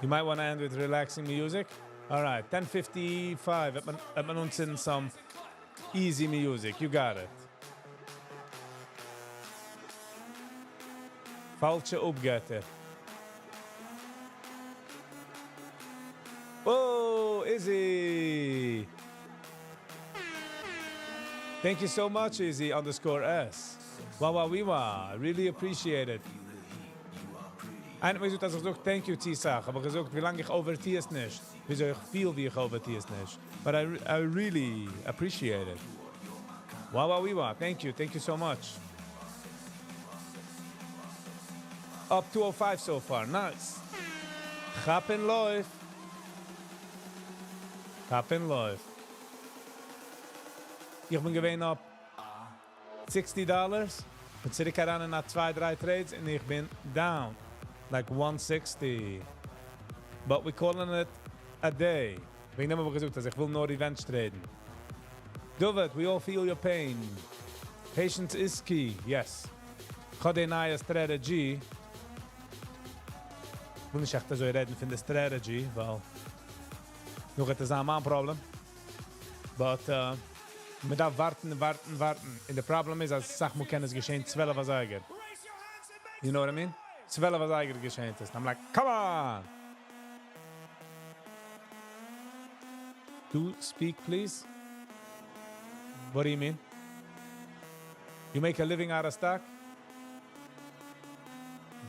S1: You might want to end with relaxing music. All right, 10:55. At man uns in some easy music. You got it. Falsche Upgette. Oh, Izzy! Thank you so much, Izzy_S. Wow. I really appreciate it. Einer hat gesagt, dass ich sage, thank you, T-Sach. Aber gesagt, wie lange ich overtie es nicht. Wieso ich viel, wie ich overtie es nicht. But I really appreciate it. Wow. Thank you so much. Up 205 so far. Nice. Gappen läuft. Ich bin gewesen ab $60. Mit circa ran nach 2-3 Trades und ich bin down. Like 160. But we're calling it a day. Ich bin immer gesagt, dass ich will nur Revenge traden. David, we all feel your pain. Patience is key. Yes. Ich habe eine neue Strategie. Ich will nicht echt so reden von der Strategie, weil noch ist das ein Problem. But man darf warten. Und das Problem ist, als ich sage, es geschehen 12 was Eiger. You know what I mean? 12 was Eiger geschehen ist. I'm like, come on! Do speak, please. What do you mean? You make a living out of stock?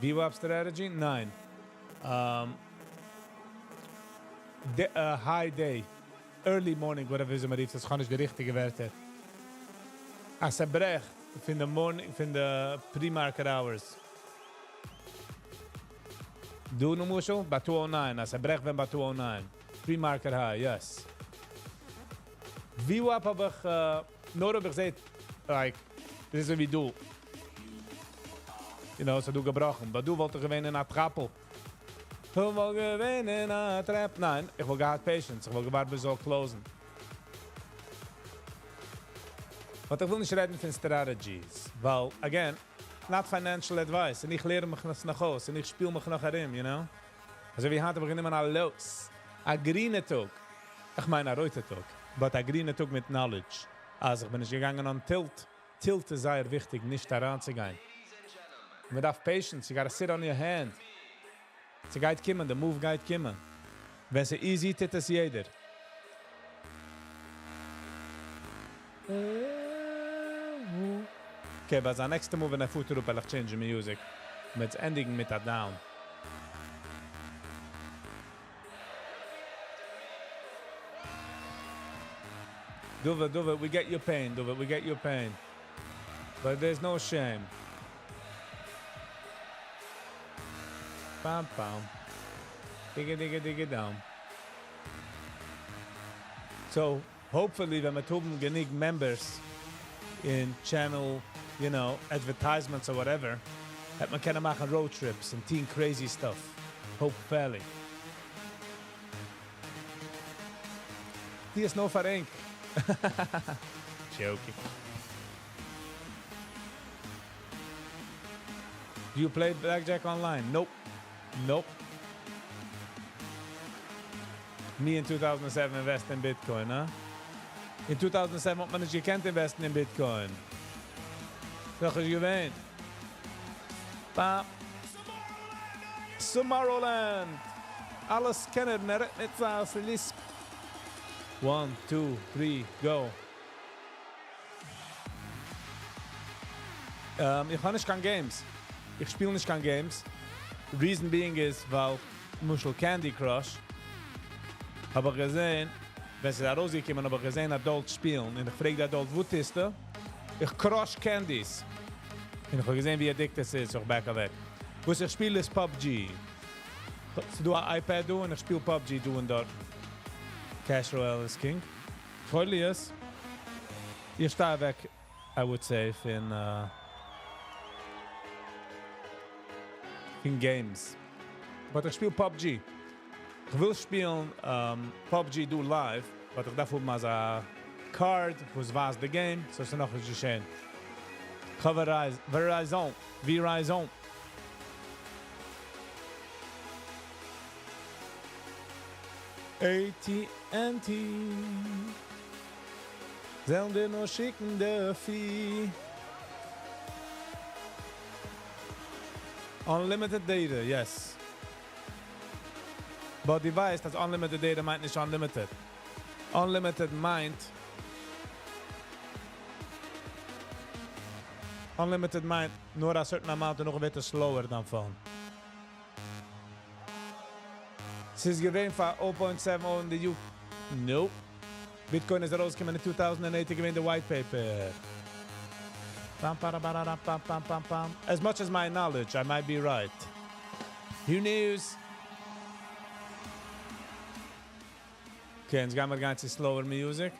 S1: VWAP strategy? 9. High day. Early morning, whatever is het, das kann nicht die richtige Werte. Als er brecht, von der morning, von der pre-market hours. Du no Muschel? Bei 209, als er brecht, wenn bei 209. Pre-market high, yes. VWAP habe ich, nur habe ich gesagt, like, das ist so wie du. You know, so du gebrochen. Aber du wollte gewinnen nach Trappel. Du will gewinnen a trap. Nein, ich will gehabt Patience. Ich will gewartet, bis soll closen. Aber ich will nicht reden von Strategies. Weil, again, not financial advice. Und ich lehre mich das noch aus. Und ich spiele mich noch herum, you know? Also wie hatte beginnen wir los. A grüne Tag. Ich meine a rote Tag. But a grüne Tag mit knowledge. Also ich bin nicht gegangen an Tilt. Tilt ist sehr wichtig, nicht daran zu gehen. Man darf Patience. You gotta sit on your hand. Sie geht kommen, der Move geht kommen. Wenn sie easy tut es jeder. Okay, was der nächste Move in der Futur up, ich change music. Mit ending mit a down. Duva, we get your pain, Duva, we get your pain. But there's no shame. Bam, bam. Digga down. So, hopefully, when we have unique members in channel, you know, advertisements or whatever, that we can make road trips and teen crazy stuff. Hopefully. Die is no verenk. Joking. Do you play blackjack online? Nope. Me in 2007 invest in Bitcoin, huh? In 2007 had man niet gekend investen in Bitcoin. Dat is gewend. Tomorrowland. Alles kennen, net zoals release. 1, 2, 3, go. Ich habe nicht keine Games. Ich spiele nicht keine Games. Reason being is, weil Muschel Candy Crush habe gesehen, wenn sie da rausgekommen, habe gesehen Adult spielen. Und ich frage die Adult, wo ist das? Ich crush Candies. Und ich habe gesehen, wie addicted es ist, ich back weg. Was ich spiele ist PUBG. Sie do ein iPad und ich spiele PUBG und dort. Cash Royale is King. Freundlich ist. Ich stehe weg, I would say, in Games. Aber ich spiele PUBG. Ich will spielen PUBG do live, aber ich darf mal ein Card, was was the game, so ist noch nicht geschehen. Ich habe Verizon. AT&T sollen dir nur schicken, der Vieh. Unlimited data, yes. But device, that's unlimited data meint nicht unlimited. Unlimited meint nur a certain amount und noch ein bisschen slower dann von. Es ist gewähnt für 0.70 in the UK. Nope. Bitcoin ist rausgekommen in 2008, gewähnt the white paper. As much as my knowledge, I might be right. Who knows? Okay, jetzt gehen wir ganz slower music.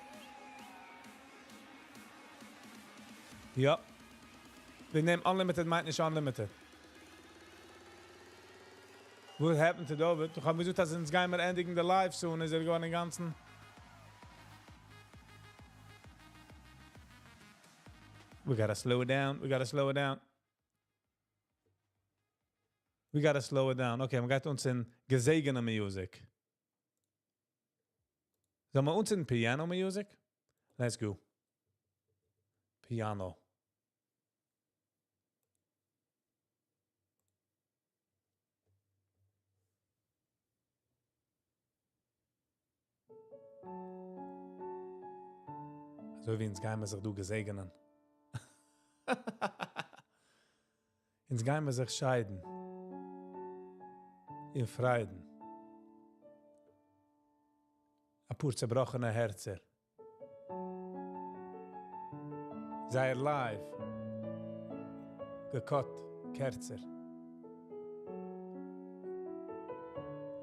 S1: Ja. Wir nehmen unlimited, meint nicht unlimited. What happened to David? Ich habe gesagt, dass uns gehen wir ending the live soon, ist going den ganzen... We gotta slow it down. Okay, wir gehen uns in gesegene Music. Sollen wir uns in Piano Music? Let's go. Piano. So wie ins Geheime sich du gesegnen. Ins Geheime sich scheiden. In Freuden. A pur zerbrochene Herzer. Sei live. Gekott, Kerzer.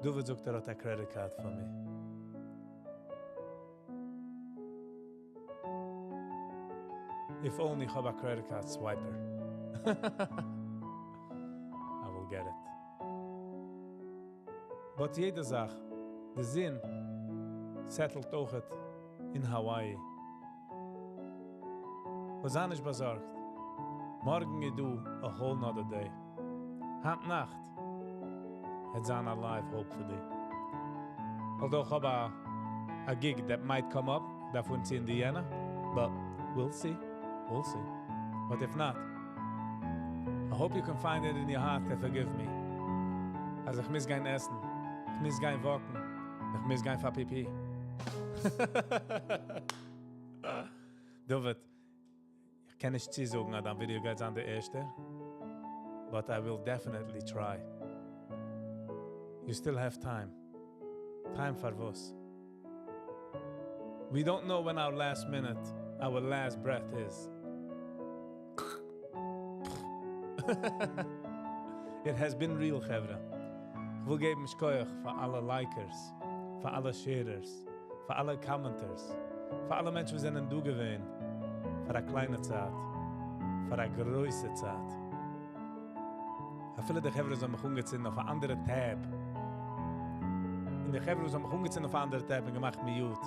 S1: Du wirst auch der Credit Card von mir. If only I have a credit card swiper. I will get it. But jede Sache, der Sinn, settelt auch in Hawaii. Was auch nicht besorgt. Morgen geht du a whole nother day. Hand Nacht, it's an alive hope for thee. Although I have a gig that might come up, that wouldn't see Indiana, but we'll see. We'll see. But if not, I hope you can find it in your heart to forgive me. Als ich miss gein essen, ich miss gein walken, ich miss gein Pipi. David, ich kann nicht zusagen, dass ein Video geht an der erste, but I will definitely try. You still have time. Time for us. We don't know when our last minute, our last breath is. It has been real, Chevra. Ich will geben Schkoyach für alle Likers, für alle Sharers, für alle Commenters, für alle Menschen, die sind in du gewesen, für eine kleine Zeit, für eine große Zeit. Ich viele der Chevra sind mich umgezogen auf eine andere Tab. In der Chevra sind mich umgezogen auf eine andere Tab und gemacht mir gut.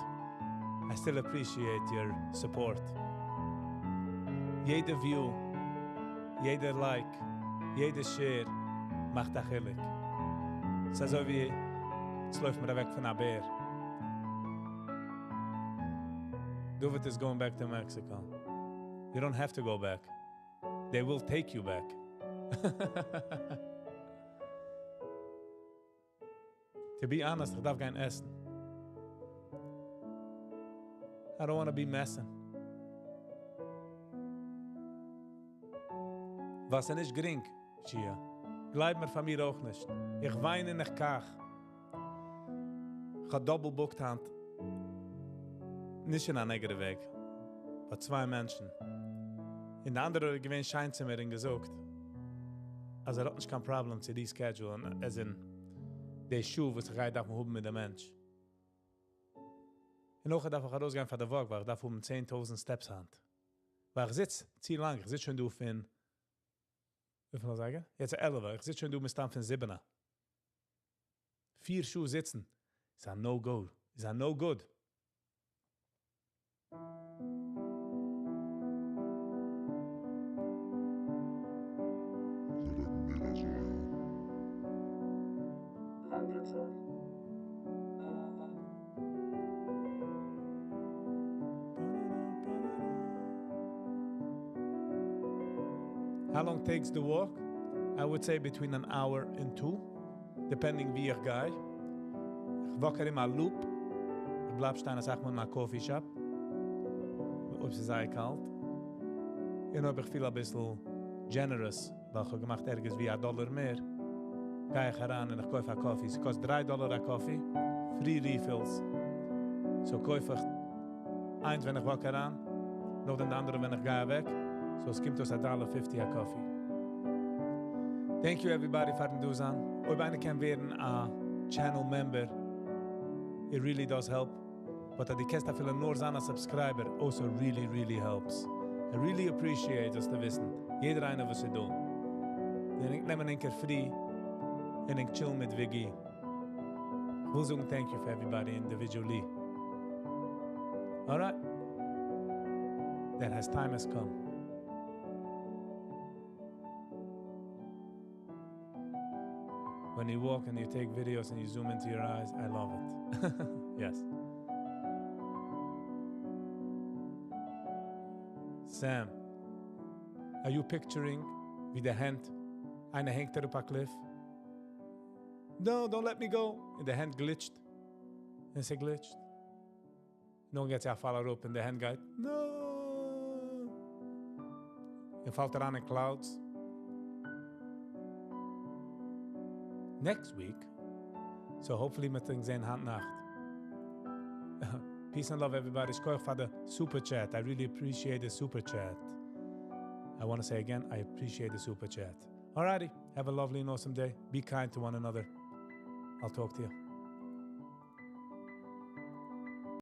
S1: I still appreciate your support. Jede View, jeder Like, jeder Share macht a chilek. Es ist so wie, es läuft mir weg von einer Bär. David is going back to Mexico. You don't have to go back. They will take you back. To be honest, ich darf kein essen. I don't want to be messing. Was nicht gering, Shia. Bleib mir von mir auch nicht. Ich weine nicht kach. Ich habe doppelbookt Hand. Nicht in einer eigenen Weg. Bei 2 Menschen. In der andere gewinn Scheinzimmerin gesucht. Also hat nicht kein Problem zu die Schedule. As in, die Schuhe, was ich darf haben mit dem Mensch. Und auch darf ich rausgehen von der Waage, weil ich darf 10.000 Steps Hand. Weil ich sitze, zieh lang, ich sitze schon auf in, wie viel sagen? Jetzt 11, ich sitze schon mit Stampf in 7. 4 Schuhe sitzen. Ist ein No-Go. Ist ein No-Good. How long takes the walk? I would say between an hour and 2, depending wie ich gehe. Ich wakker in een loop. Ich bleib stehen, sag mal, in einer Coffee Shop. Ob sie sei kalt. Und ob ich viel ein bisschen generous, weil ich gemacht ergens wie $1 mehr, gehe ich heran und ich kaufe einen Kaffee. Es kostet $3 ein Kaffee, free refills. So kaufe ich eins, wenn ich wakker heran, noch den anderen, wenn ich gehe weg. So es kommt aus $1.50 a coffee. Thank you everybody for the Duzan. Ob einer kann werden a channel member, it really does help. But die Kesta für nur sein subscriber also really, really helps. I really appreciate das zu wissen. Jeder eine, was sie tun. Und ich nehme einen free und ich chill mit Viggy. Ich will sagen thank you for everybody individually. Alright? That time has come. When you walk and you take videos and you zoom into your eyes, I love it. Yes. Sam, are you picturing wie the hand, eine hängt auf a cliff? No, don't let me go. And the hand glitched. And sie glitched. No gets a follow up and the hand guy, no. And fällt in clouds. Next week, so hopefully met things in hand nacht. Peace and love, everybody. Skoich for the super chat. I really appreciate the super chat. I want to say again, I appreciate the super chat. Alrighty, have a lovely and awesome day. Be kind to one another. I'll talk to you.